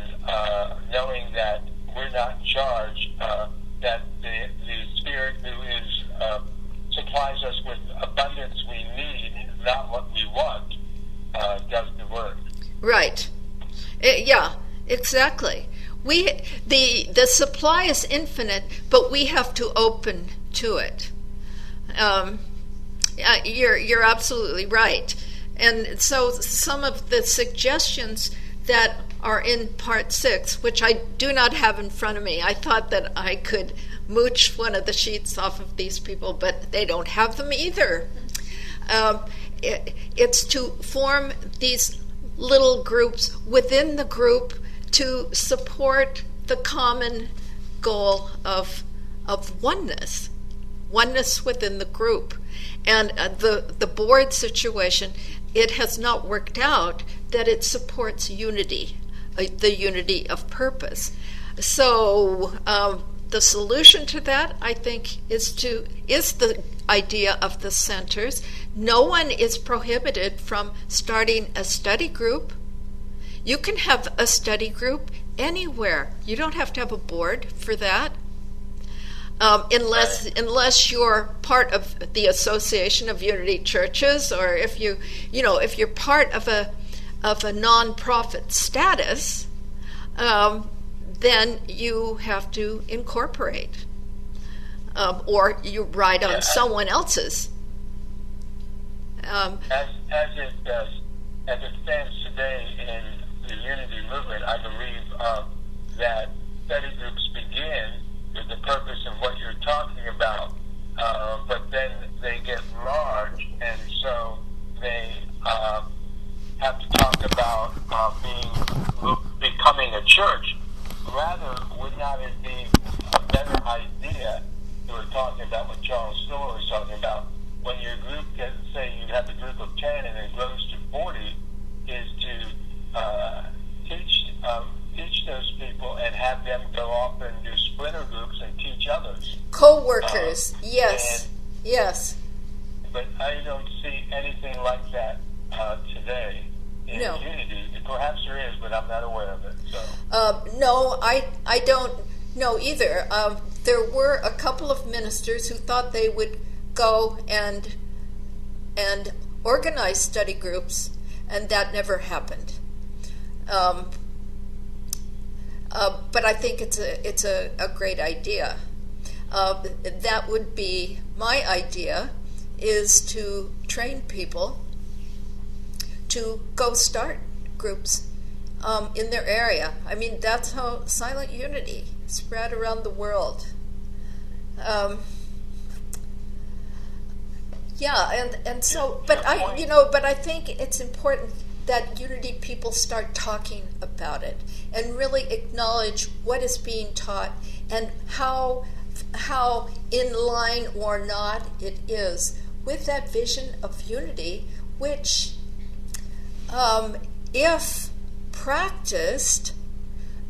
knowing that we're not charged, that the Spirit who is supplies us with abundance we need, not what we want, does the work. Right. Yeah, exactly. The supply is infinite, but we have to open to it. You're absolutely right. And so some of the suggestions that are in part 6, which I do not have in front of me. I thought that I could mooch one of the sheets off of these people, but they don't have them either. It's to form these little groups within the group to support the common goal of oneness within the group. And the board situation, it has not worked out that it supports unity, the unity of purpose. So the solution to that, I think, is the idea of the centers. No one is prohibited from starting a study group. You can have a study group anywhere. You don't have to have a board for that. Unless you're part of the Association of Unity Churches, or if if you're part of a nonprofit status, then you have to incorporate, or you ride on someone else's. As it stands today in the Unity movement, I believe that study groups begin with the purpose of what you're talking about, but then they get large, and so they have to talk about becoming a church. Rather, would not it be a better idea? We were talking about what Charles Stiller was talking about. When your group gets, say, you have a group of 10 and it grows to 40, is to teach those people and have them go off and do splinter groups and teach others. Co-workers, yes. But I don't see anything like that today in Unity. Perhaps there is, but I'm not aware of it. So. No, I don't know either. There were a couple of ministers who thought they would go and organize study groups, and that never happened. But I think it's a great idea. That would be my idea, is to train people to go start groups in their area. I mean, that's how Silent Unity spread around the world. And so, but I think it's important that Unity people start talking about it and really acknowledge what is being taught and how in line or not it is with that vision of unity, which, if practiced,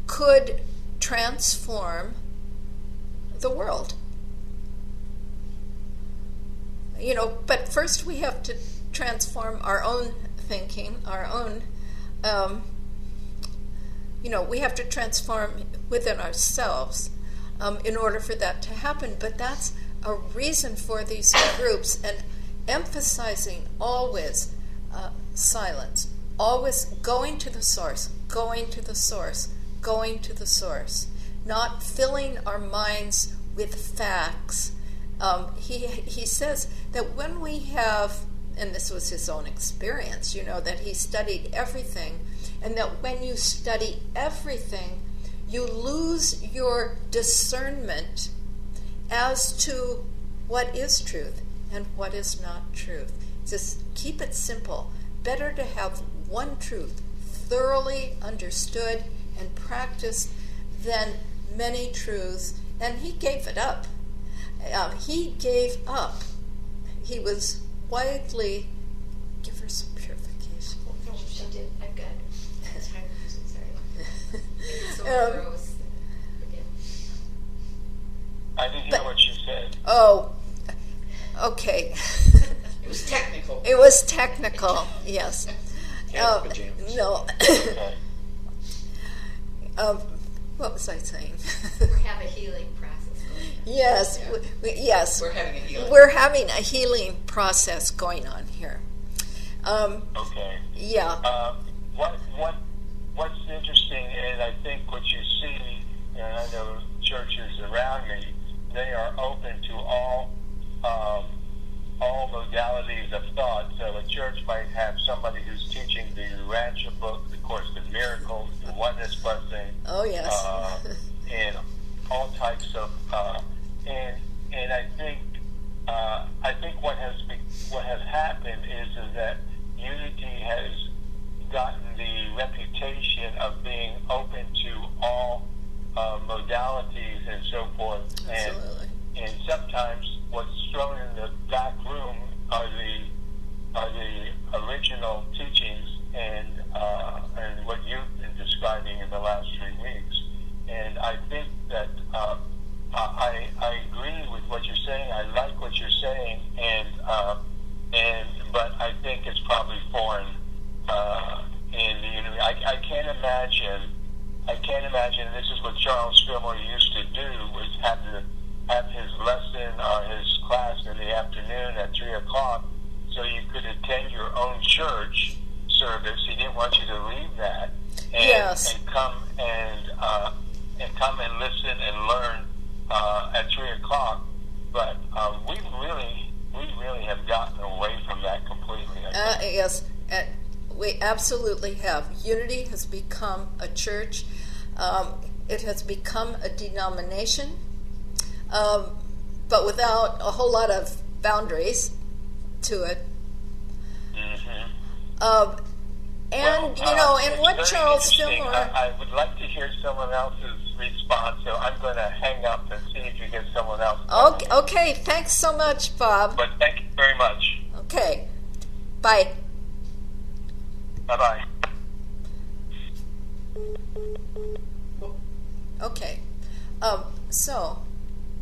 could transform the world. But first we have to transform our own thinking, our own, we have to transform within ourselves in order for that to happen. But that's a reason for these groups, and emphasizing always silence, always going to the source, not filling our minds with facts. He says that when we have, and this was his own experience, that he studied everything, and that when you study everything, you lose your discernment as to what is truth and what is not truth. Just keep it simple. Better to have one truth thoroughly understood and practiced than many truths. And he gave it up. He gave up. He was widely. Give her some purification. No, she did. I've got time music. Sorry. It's so gross. I didn't hear what she said. Oh, okay. It was technical. It was technical. Yes. No. What was I saying? We have a healing process going on. Yes, yes. We're having a healing. We're having a healing process going on here. Okay. Yeah. What's interesting is, I think what you see, and I know churches around me, they are open to all modalities of thought. So a church might have somebody who's teaching the Rancha book, the Course of Miracles, the Oneness Blessing. Oh yes. And all types of and I think what has happened is that Unity has gotten the reputation of being open to all modalities and so forth. Absolutely. And sometimes what's thrown in the back room are the service. He didn't want you to leave that and, Yes. and come and listen and learn at 3:00. But we really have gotten away from that completely. Yes, we absolutely have. Unity has become a church. It has become a denomination, but without a whole lot of boundaries to it. Mm-hmm. And what Charles Fillmore... I would like to hear someone else's response, so I'm going to hang up and see if you get someone else. Okay, thanks so much, Bob. But thank you very much. Okay, bye. Bye-bye. Okay, so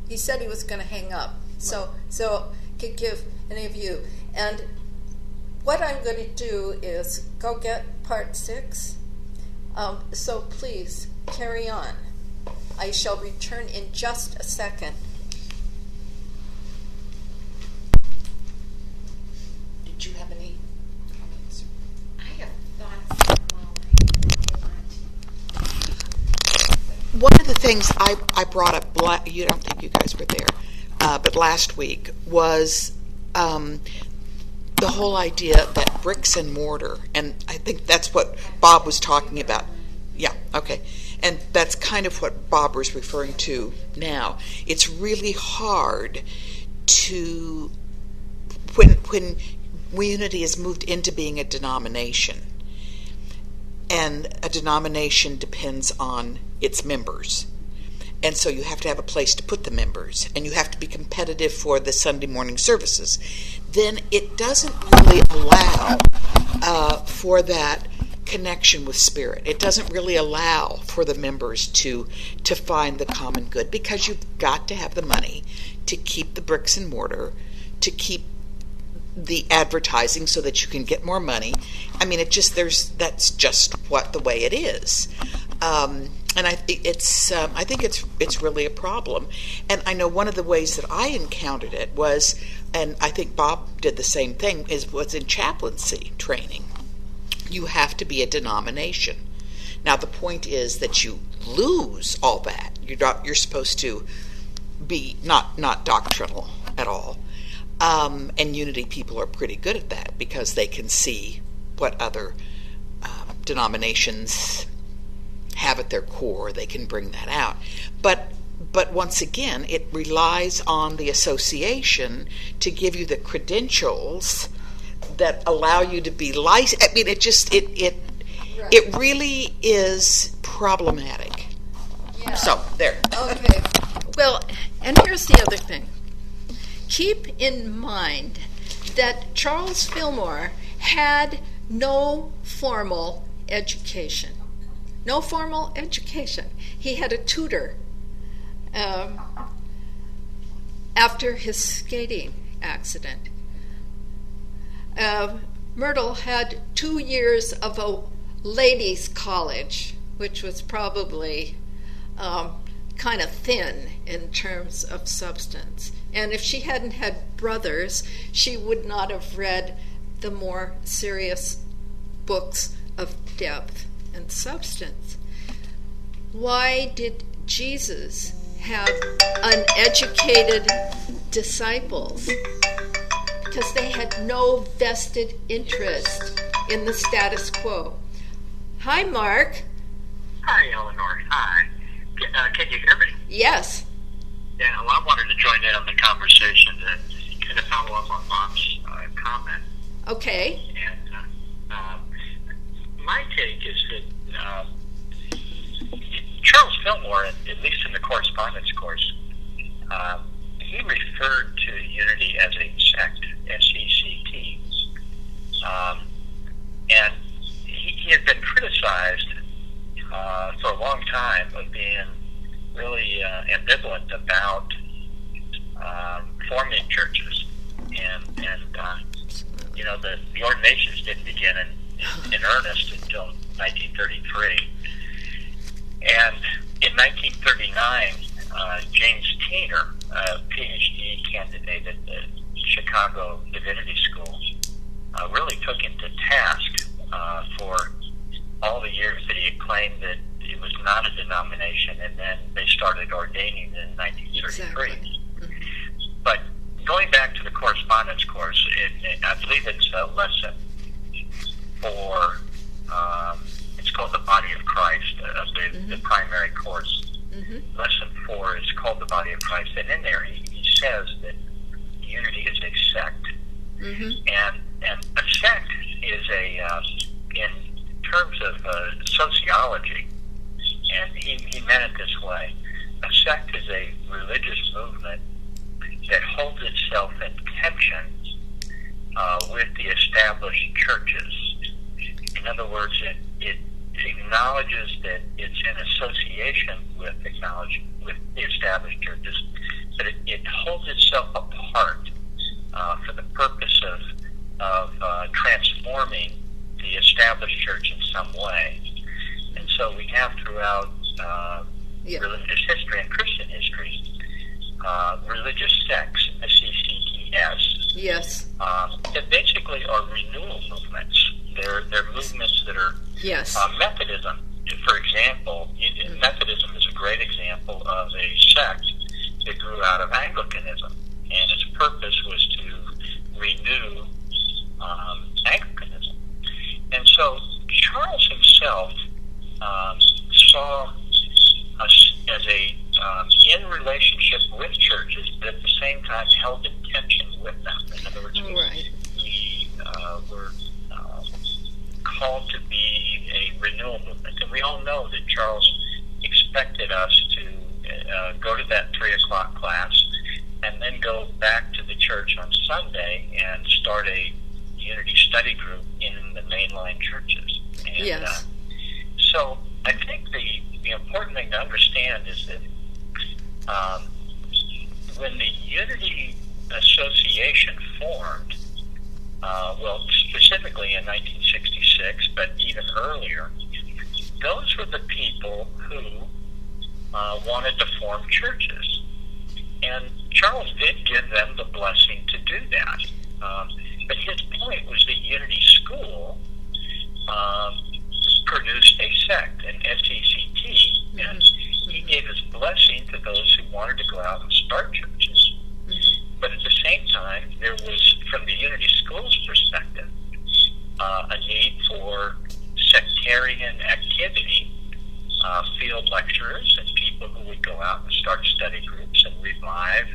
he said he was going to hang up. So could give any of you. And what I'm going to do is go get part 6. So please carry on. I shall return in just a second. Did you have any comments? I have thoughts on One of the things I brought up, you don't think you guys were there, but last week was the whole idea that bricks and mortar, and I think that's what Bob was talking about. Yeah, okay. And that's kind of what Bob was referring to now. It's really hard to, when Unity has moved into being a denomination, and a denomination depends on its members. And so you have to have a place to put the members, and you have to be competitive for the Sunday morning services. Then it doesn't really allow for that connection with Spirit. It doesn't really allow for the members to find the common good, because you've got to have the money to keep the bricks and mortar, to keep the advertising so that you can get more money. I mean, that's just what the way it is. And I think it's really a problem. And I know one of the ways that I encountered it was, and I think Bob did the same thing, was in chaplaincy training. You have to be a denomination. Now the point is that you lose all that. You're supposed to be not doctrinal at all. And Unity people are pretty good at that, because they can see what other denominations have at their core. They can bring that out. But once again, it relies on the association to give you the credentials that allow you to be licensed. I mean, it really is problematic. Yeah. So there. Okay. Well, and here's the other thing. Keep in mind that Charles Fillmore had no formal education. No formal education. He had a tutor after his skating accident. Myrtle had 2 years of a ladies' college, which was probably kind of thin in terms of substance. And if she hadn't had brothers, she would not have read the more serious books of depth and substance. Why did Jesus have uneducated disciples? Because they had no vested interest in the status quo. Hi, Mark. Hi, Eleanor. Hi. Can you hear me? Yes. Yeah, well, I wanted to join in on the conversation to kind of follow up on Bob's comment. Okay. And my take is that Charles Fillmore, at least in the correspondence course, he referred to Unity as a sect, S-E-C-T. And he had been criticized for a long time of being really ambivalent about forming churches. And the ordinations didn't begin in earnest until 1933. And in 1939, James Teener, a PhD candidate at the Chicago Divinity School, really took him to task ordination, and then they started ordaining in 1933. Exactly. But going back to the correspondence course, I believe it's lesson 4. It's called the Body of Christ, the primary course. Lesson 4 is called the Body of Christ, and in there he says that unity is a sect, and a sect is in terms of sociology, and he meant it this way: a sect is a religious movement that holds itself in tension with the established churches. In other words, it acknowledges that it's in association with the established churches, but it holds itself apart for the purpose of transforming the established church in some way. And so we have throughout religious history and Christian history religious sects, SECTS. Yes. That basically are renewal movements. They're movements that are Methodism, for example. Methodism is a great example of a sect that grew out of Anglicanism, and its purpose was to renew Anglicanism. And so Charles himself saw us as in relationship with churches, but at the same time held in tension with them. In other words, we were called to be a renewal movement. And we all know that Charles expected us to go to that 3 o'clock class and then go back to the church on Sunday and start a unity study group in the mainline churches. And, so I think the important thing to understand is that when the Unity Association formed, specifically in 1966, but even earlier, those were the people who wanted to form churches. And Charles did give them the blessing to do that. But his point was that Unity School produced a sect, an SECT, and he gave his blessing to those who wanted to go out and start churches. But at the same time, there was, from the Unity School's perspective, a need for sectarian activity, field lecturers and people who would go out and start study groups and revive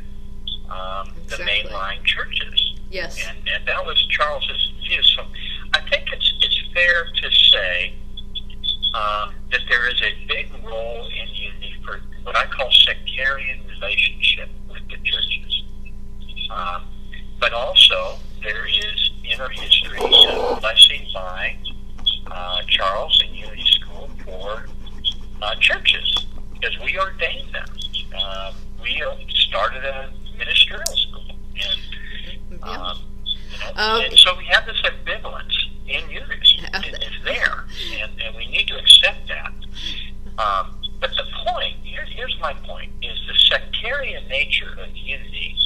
the mainline churches. Yes. And that was Charles's view. So I think it's fair to say that there is a big role in unity for what I call sectarian relationship with the churches. But also there is inner history of blessing by Charles and Unity School for churches, because we ordained them. We started a ministerial school, and so we have this ambivalence in unity. It's there, and we need to accept that. But the point, here's my point, is the sectarian nature of unity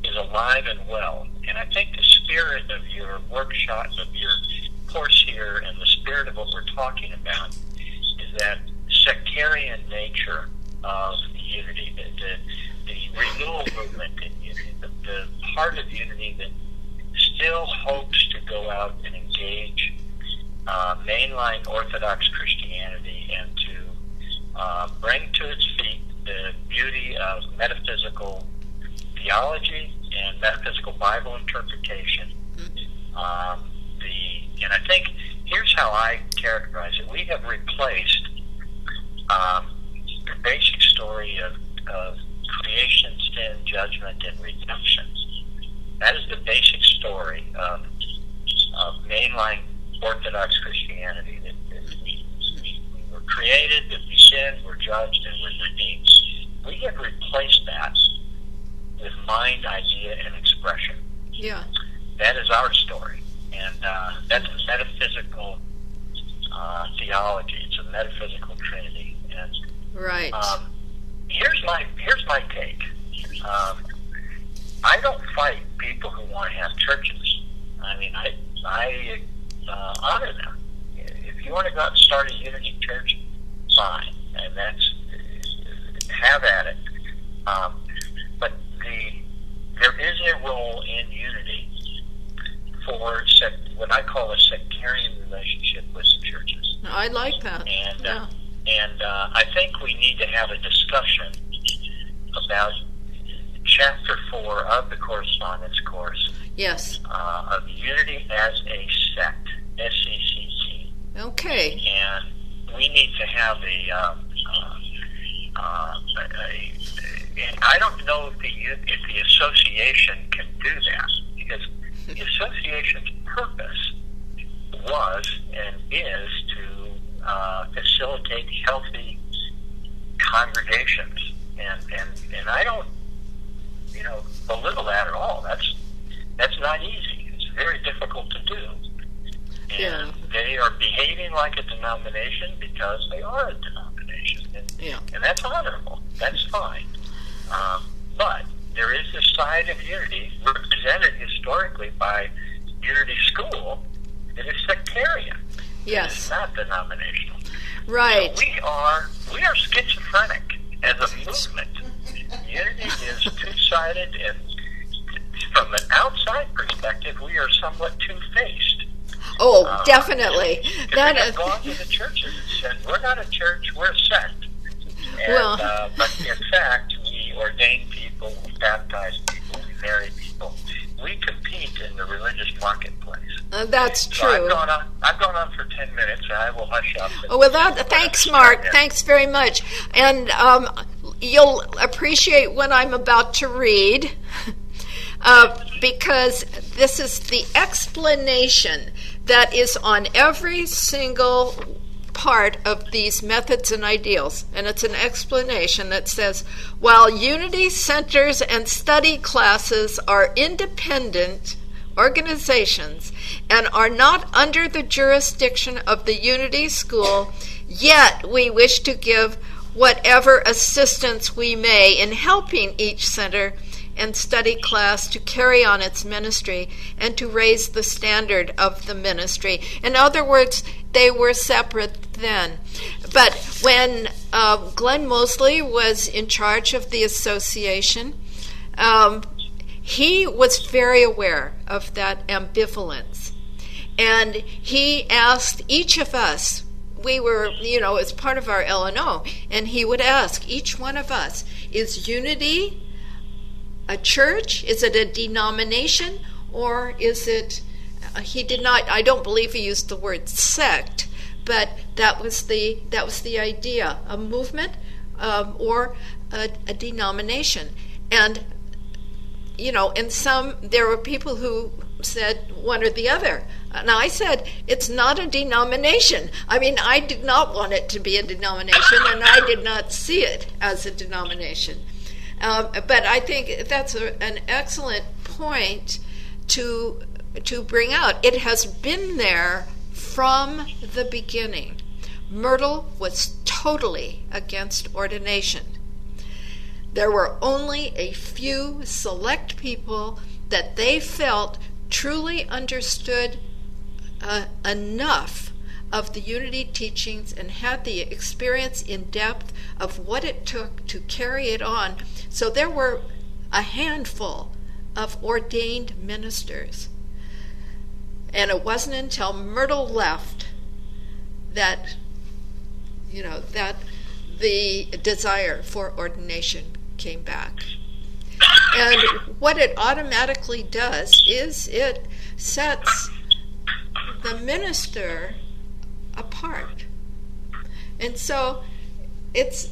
is alive and well. And I think the spirit of your workshop, of your course here, and the spirit of what we're talking about is that sectarian nature of unity, the renewal movement in unity, the part of unity that still hopes to go out and engage mainline Orthodox Christianity and to bring to its feet the beauty of metaphysical theology and metaphysical Bible interpretation. And I think here's how I characterize it. We have replaced the basic story of creation, sin, judgment, and redemption. That is the basic story of mainline Orthodox Christianity. That we were created, that we sinned, we're judged, and we're redeemed. We have replaced that with mind, idea, and expression. Yeah. That is our story. And that's a metaphysical theology. It's a metaphysical trinity. And right. Here's my take. I don't fight people who want to have churches. I mean, I honor them. If you want to go out and start a unity church, fine. And have at it. But there is a role in unity for what I call a sectarian relationship with the churches. I like that. And I think we need to have a discussion about Chapter 4 of the correspondence course. Yes. Of unity as a sect, SECT. Okay. And we need to have and I don't know if the association can do that, because the association's purpose was and is to facilitate healthy congregations, and I don't belittle that at all. That's not easy. It's very difficult to do. And they are behaving like a denomination because they are a denomination. And that's honorable. That's fine. But there is this side of unity represented historically by Unity School that is sectarian. Yes. It's not denominational. Right. So we are schizophrenic as a movement. Unity is two-sided, and from an outside perspective, we are somewhat two-faced. Oh, definitely. We have gone to the churches and said, we're not a church, we're a sect. And, but in fact, we ordain people, we baptize people, we marry people. We compete in the religious marketplace. That's true. So I've gone on for 10 minutes, and I will hush up. Thanks, Mark. Thanks very much. And you'll appreciate what I'm about to read, because this is the explanation that is on every single part of these methods and ideals. And it's an explanation that says, while unity centers and study classes are independent organizations and are not under the jurisdiction of the Unity School, yet we wish to give whatever assistance we may in helping each center and study class to carry on its ministry and to raise the standard of the ministry. In other words, they were separate then. But when Glenn Mosley was in charge of the association, he was very aware of that ambivalence. And he asked each of us, we were, as part of our L&O, and he would ask each one of us, is unity a church? Is it a denomination? Or is it, I don't believe he used the word sect, but that was the idea, a movement or a denomination. And, there were people who said one or the other. And I said, it's not a denomination. I mean, I did not want it to be a denomination, and I did not see it as a denomination. But I think that's an excellent point to bring out. It has been there from the beginning. Myrtle was totally against ordination. There were only a few select people that they felt truly understood enough of the unity teachings and had the experience in depth of what it took to carry it on. So there were a handful of ordained ministers. And it wasn't until Myrtle left that, that the desire for ordination came back. And what it automatically does is it sets the minister apart. And so it's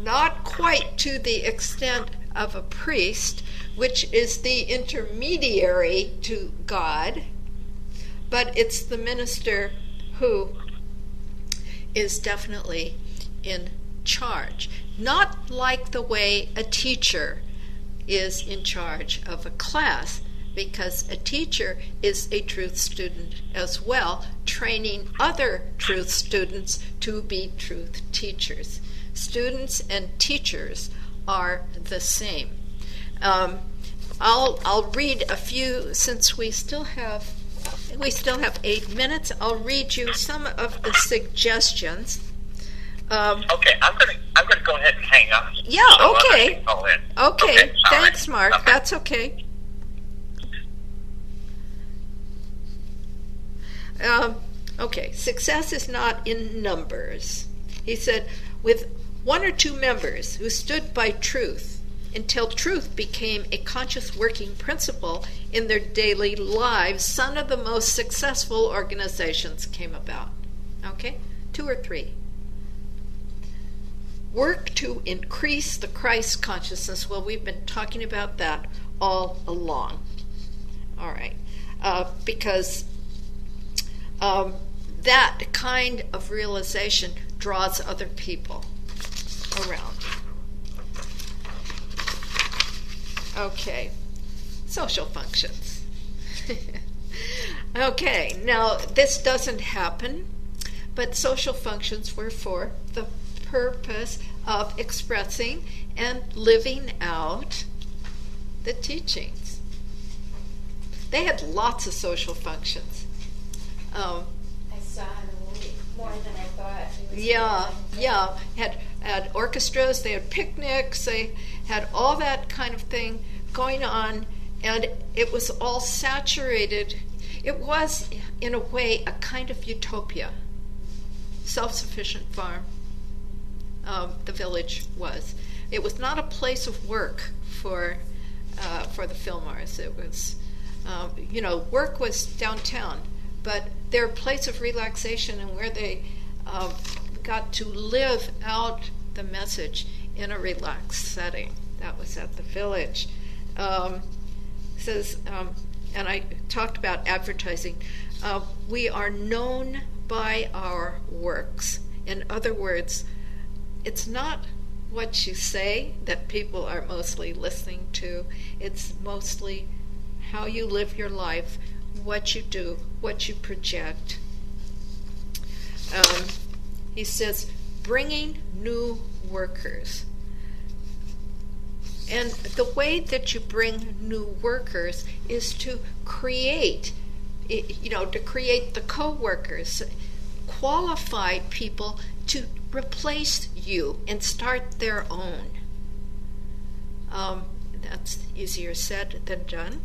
not quite to the extent of a priest, which is the intermediary to God, but it's the minister who is definitely in charge. Not like the way a teacher is in charge of a class, because a teacher is a truth student as well, training other truth students to be truth teachers. Students and teachers are the same. I'll read a few, since we still have 8 minutes. I'll read you some of the suggestions Okay, I'm gonna go ahead and hang up. Yeah, so okay. I can call in. Okay, all thanks, right. Mark. Okay. That's okay. Okay, success is not in numbers. He said, with one or two members who stood by truth until truth became a conscious working principle in their daily lives, some of the most successful organizations came about. Okay, 2 or 3. Work to increase the Christ consciousness. Well, we've been talking about that all along. All right, because that kind of realization draws other people around. Okay, social functions. Okay, now this doesn't happen, but social functions were for the purpose of expressing and living out the teachings. They had lots of social functions. I saw in the movie more than I thought. Yeah. Had orchestras, they had picnics, they had all that kind of thing going on, and it was all saturated. It was, in a way, a kind of utopia. Self-sufficient farm, the village was. It was not a place of work for the Fillmores. It was, work was downtown, but they're a place of relaxation and where they got to live out the message in a relaxed setting. That was at the village. Says, and I talked about advertising. We are known by our works. In other words, it's not what you say that people are mostly listening to. It's mostly how you live your life, what you do, what you project. He says, bringing new workers. And the way that you bring new workers is to create, to create the co-workers, qualified people to replace you and start their own. That's easier said than done.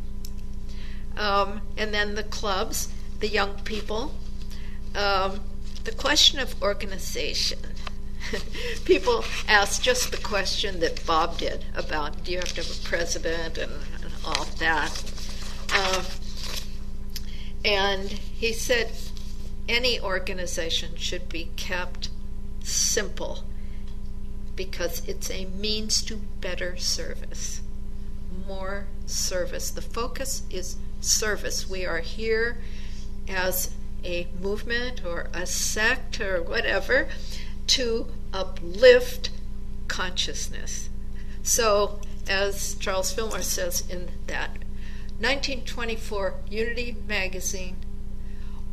And then the clubs, the young people. The question of organization. People ask just the question that Bob did about, do you have to have a president and all that. And he said any organization should be kept simple because it's a means to better service. More service. The focus is service. We are here as a movement or a sect or whatever to uplift consciousness. So, as Charles Fillmore says in that 1924 Unity magazine,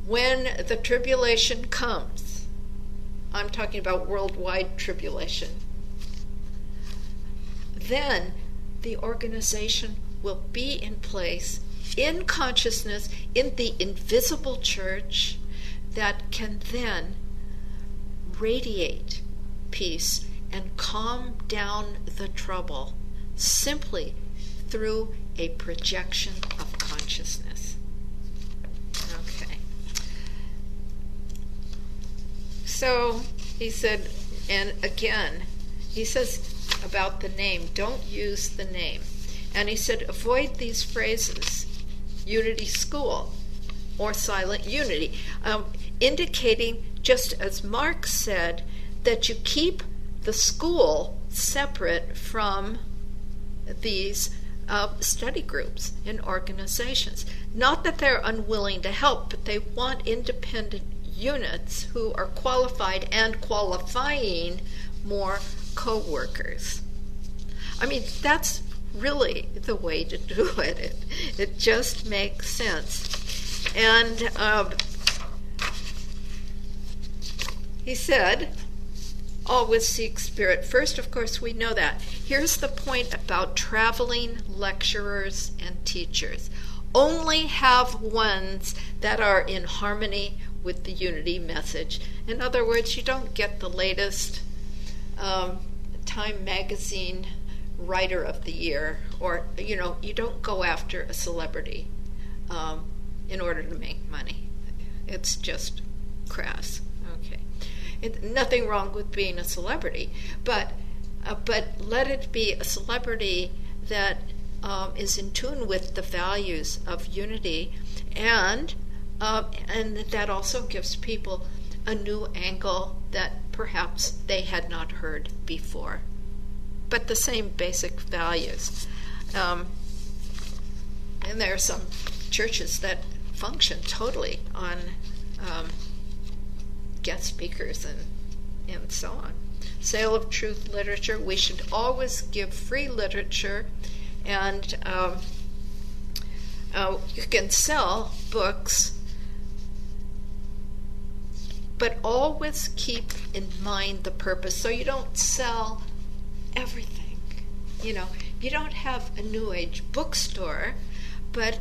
when the tribulation comes, I'm talking about worldwide tribulation, then the organization will be in place in consciousness, in the invisible church, that can then radiate peace and calm down the trouble simply through a projection of consciousness. Okay. So he said, and again, he says about the name, don't use the name. And he said, avoid these phrases, unity school or silent unity, indicating, just as Mark said, that you keep the school separate from these study groups and organizations. Not that they're unwilling to help, but they want independent units who are qualified and qualifying more co-workers. I mean, that's really the way to do it. It just makes sense. And he said, always seek spirit first. Of course, we know that. Here's the point about traveling lecturers and teachers. Only have ones that are in harmony with the unity message. In other words, you don't get the latest Time Magazine Writer of the Year, or you don't go after a celebrity in order to make money. It's just crass. Okay, nothing wrong with being a celebrity, but let it be a celebrity that is in tune with the values of unity, and that also gives people a new angle that perhaps they had not heard before. But the same basic values. And there are some churches that function totally on guest speakers and so on. Sale of truth literature. We should always give free literature, and you can sell books, but always keep in mind the purpose. So you don't sell everything. You don't have a New Age bookstore, but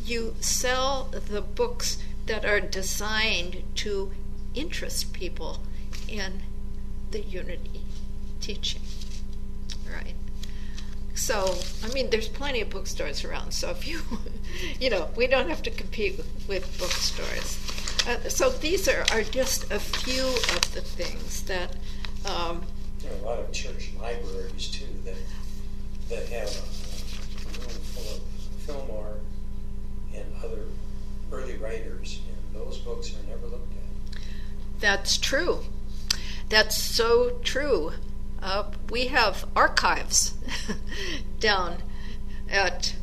you sell the books that are designed to interest people in the unity teaching. Right? So, there's plenty of bookstores around, so if we don't have to compete with bookstores. So these are just a few of the things that... there are a lot of church libraries, too, that have a room full of film art and other early writers, and those books are never looked at. That's true. That's so true. We have archives down at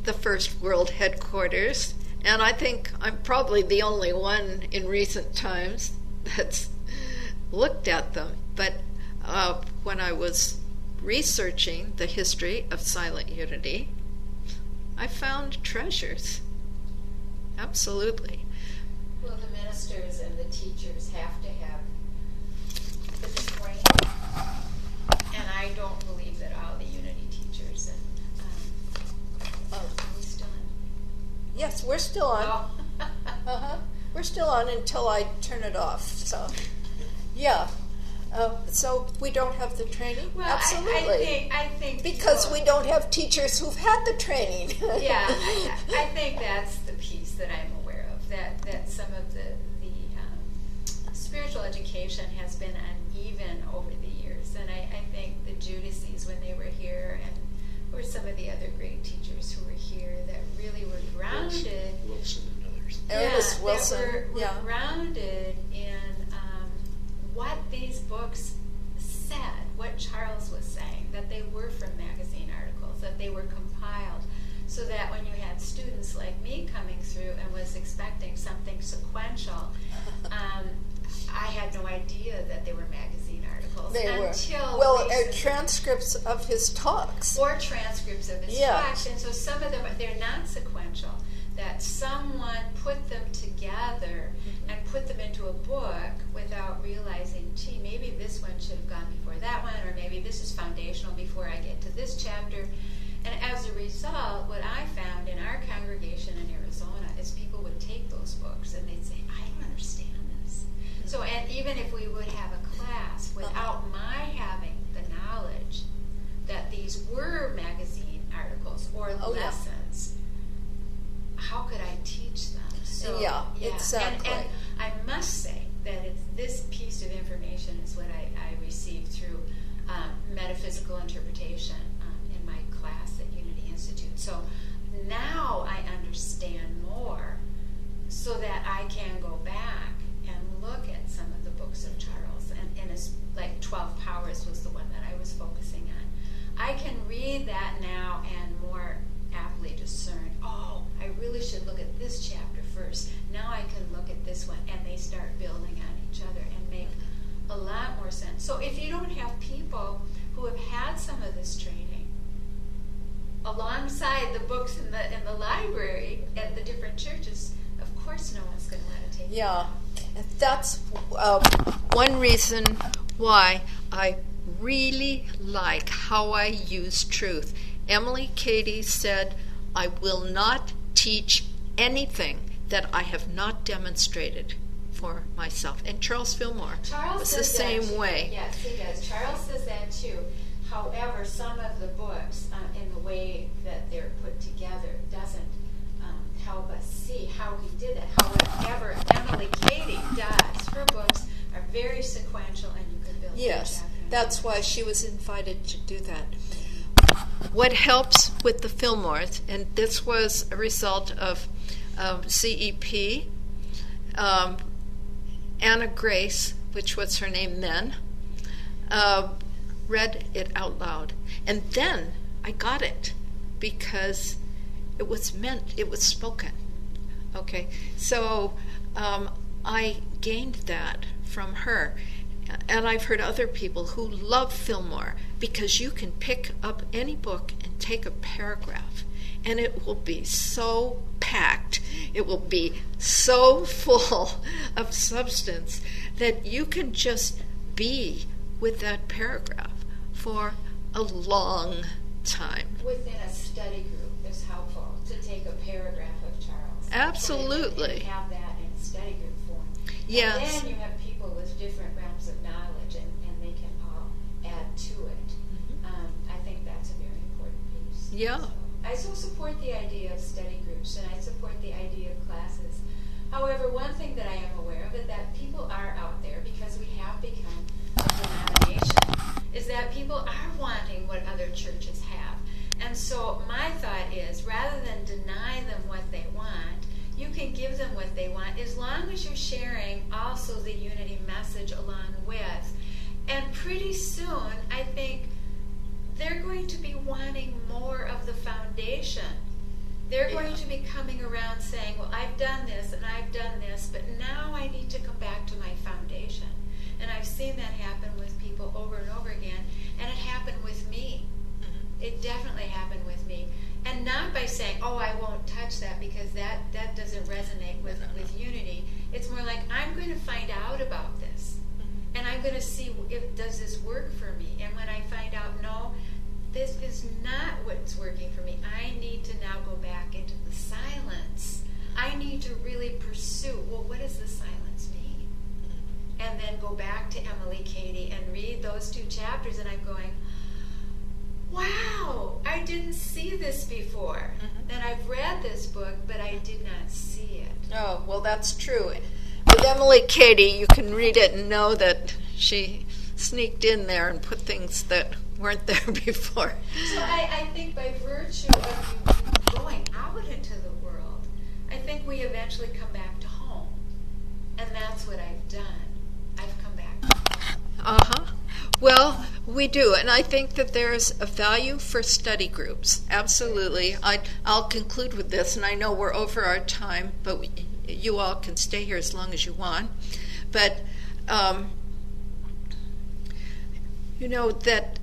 the First World headquarters, and I think I'm probably the only one in recent times that's looked at them. But when I was researching the history of silent unity, I found treasures. Absolutely. Well, the ministers and the teachers have to have the training, and I don't believe that all the unity teachers are we still in? Yes, we're still on. Oh. We're still on until I turn it off. So, yeah. So we don't have the training? Well, absolutely. I think because we don't have teachers who've had the training. Yeah, I think that's the piece that I'm aware of. That some of the spiritual education has been uneven over the years, and I think the Judices, when they were here, and were some of the other great teachers who were here, that really were grounded. Wilson and others. Ernest Wilson. That were grounded in what these books said, what Charles was saying, that they were from magazine articles, that they were compiled, so that when you had students like me coming through and was expecting something sequential, I had no idea that they were magazine articles. They until were. Transcripts of his talks. Or transcripts of his talks. And so some of them, they're not sequential, that someone put them together and put them into a book without realizing, gee, maybe this one should have gone before that one, or maybe this is foundational before I get to this chapter. And as a result, what I found in our congregation in Arizona is people would take those books and they'd say, I don't understand this. So, and even if we would have a class without my having the knowledge that these were magazine articles or lessons, how could I teach them? So, exactly. And I must say that this piece of information is what I received through metaphysical interpretation in my class at Unity Institute. So now I understand more, so that I can go back and look at some of the books of Charles, and like 12 Powers was the one that I was focusing on. I can read that now and more aptly discern, I really should look at this chapter first. Now I can look at this one, and they start building on each other and make a lot more sense. So if you don't have people who have had some of this training alongside the books in the library at the different churches, of course no one's going to want to take it. Yeah, that's one reason why I really like how I use truth. Emily Cady said, I will not teach anything that I have not demonstrated for myself. And Charles Fillmore Charles was the same way. Yes, he does. Charles says that too. However, some of the books, in the way that they're put together, doesn't help us see how he did it. However, Emily Cady does. Her books are very sequential, and you could build. Yes, that's why she was invited to do that. What helps with the Fillmores, and this was a result of CEP, Anna Grace, which was her name then, read it out loud. And then I got it because it was spoken. Okay, so I gained that from her. And I've heard other people who love Fillmore because you can pick up any book and take a paragraph, and it will be so packed, it will be so full of substance that you can just be with that paragraph for a long time. Within a study group is helpful to take a paragraph of Charles. Absolutely. And have that in study group form. Yes. And then you have people with different realms of knowledge, and they can all add to it. I think that's a very important piece. Yeah. So, I so support the idea of study groups, and I support the idea of classes. However, one thing that I am aware of is that people are out there, because we have become a denomination, is that people are wanting what other churches have. And so my thought is, rather than deny them what they want, you can give them what they want, as long as you're sharing also the unity message along with. And pretty soon, I think they're going to be wanting more of the foundation. They're going to be coming around saying, well, I've done this and I've done this, but now I need to come back to my foundation. And I've seen that happen with people over and over again, and it happened with me. It definitely happened with me. And not by saying, oh, I won't touch that because that doesn't resonate with unity. It's more like, I'm going to find out about this. And I'm going to see if does this work for me. And when I find out, no, this is not what's working for me, I need to now go back into the silence. I need to really pursue, well, what does the silence mean? And then go back to Emily Cady and read those 2 chapters, and I'm going, wow, I didn't see this before. And I've read this book, but I did not see it. Oh, well, that's true. With Emily Cady, you can read it and know that she sneaked in there and put things that weren't there before. So I think by virtue of you going out into the world, I think we eventually come back to home. And that's what I've done. I've come back to home. Well, we do, and I think that there's a value for study groups. Absolutely. I'll conclude with this, and I know we're over our time, but you all can stay here as long as you want. But, that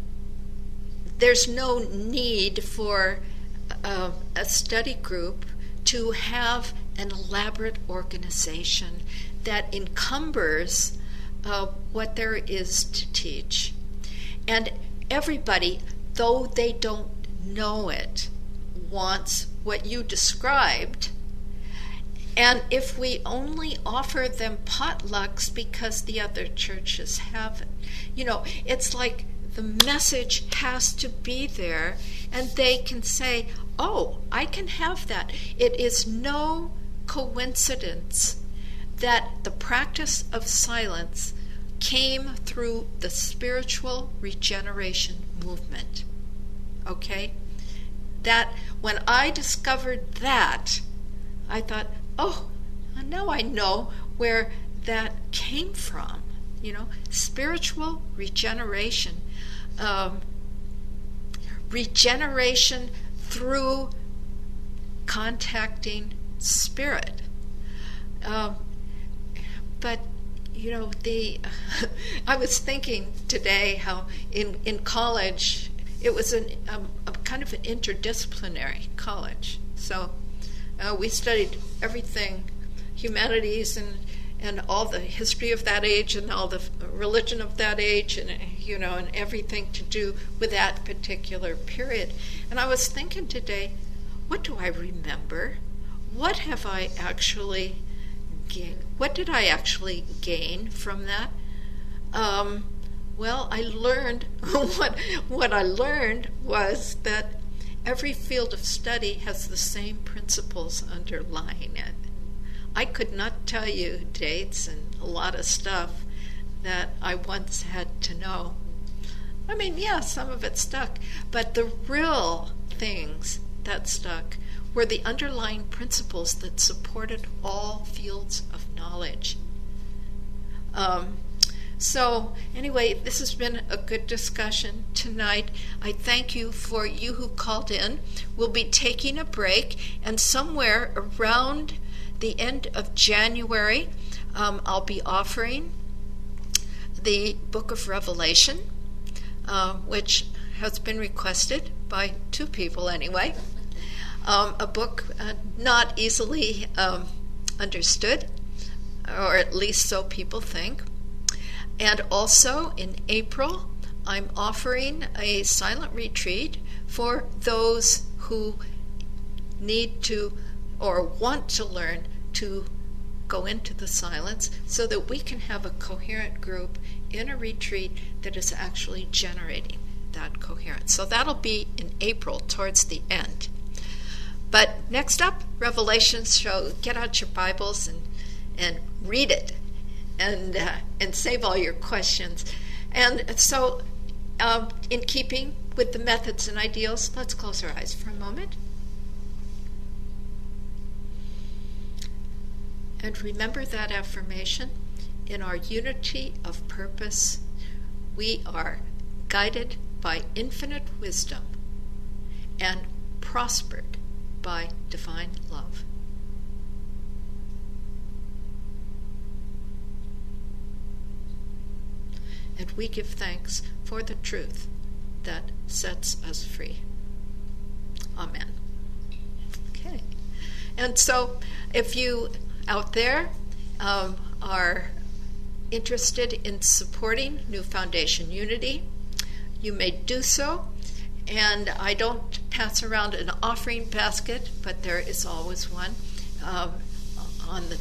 there's no need for a study group to have an elaborate organization that encumbers what there is to teach. And everybody, though they don't know it, wants what you described. And if we only offer them potlucks because the other churches have it, it's like the message has to be there, and they can say, oh, I can have that. It is no coincidence that the practice of silence came through the spiritual regeneration movement. Okay? That when I discovered that, I thought, oh, now I know where that came from. Spiritual regeneration. Regeneration through contacting spirit. But I was thinking today how in college it was a kind of an interdisciplinary college. So we studied everything, humanities and all the history of that age and all the religion of that age, and and everything to do with that particular period. And I was thinking today, what do I remember? What have I actually what did I actually gain from that? Well, I learned what I learned was that every field of study has the same principles underlying it. I could not tell you dates and a lot of stuff that I once had to know. I mean, yeah, some of it stuck, but the real things that stuck were the underlying principles that supported all fields of knowledge. So anyway, this has been a good discussion tonight. I thank you for you who called in. We'll be taking a break, and somewhere around the end of January, I'll be offering the Book of Revelation, which has been requested by 2 people anyway. A book not easily understood, or at least so people think. And also in April, I'm offering a silent retreat for those who need to or want to learn to go into the silence so that we can have a coherent group in a retreat that is actually generating that coherence. So that'll be in April, towards the end. But next up, Revelation. So get out your Bibles and read it. And save all your questions. And so, in keeping with the methods and ideals, let's close our eyes for a moment. And remember that affirmation. In our unity of purpose, we are guided by infinite wisdom and prospered by divine love. And we give thanks for the truth that sets us free. Amen. Okay. And so if you out there are interested in supporting New Foundation Unity, you may do so. And I don't pass around an offering basket, but there is always one on the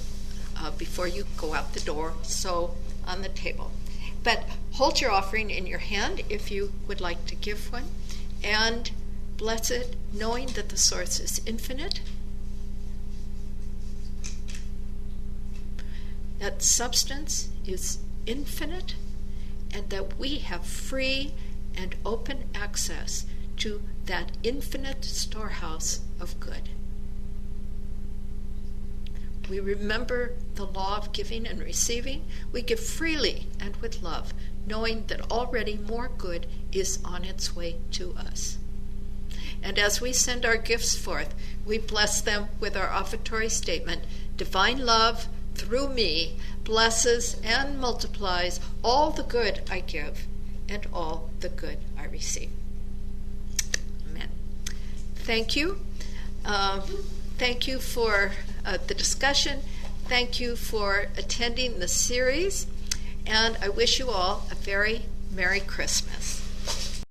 before you go out the door, so on the table. But hold your offering in your hand if you would like to give one, and bless it, knowing that the source is infinite, that substance is infinite, and that we have free and open access to that infinite storehouse of good. We remember the law of giving and receiving. We give freely and with love, knowing that already more good is on its way to us. And as we send our gifts forth, we bless them with our offertory statement, divine love through me blesses and multiplies all the good I give and all the good I receive. Amen. Thank you. Thank you for the discussion. Thank you for attending the series. And I wish you all a very Merry Christmas.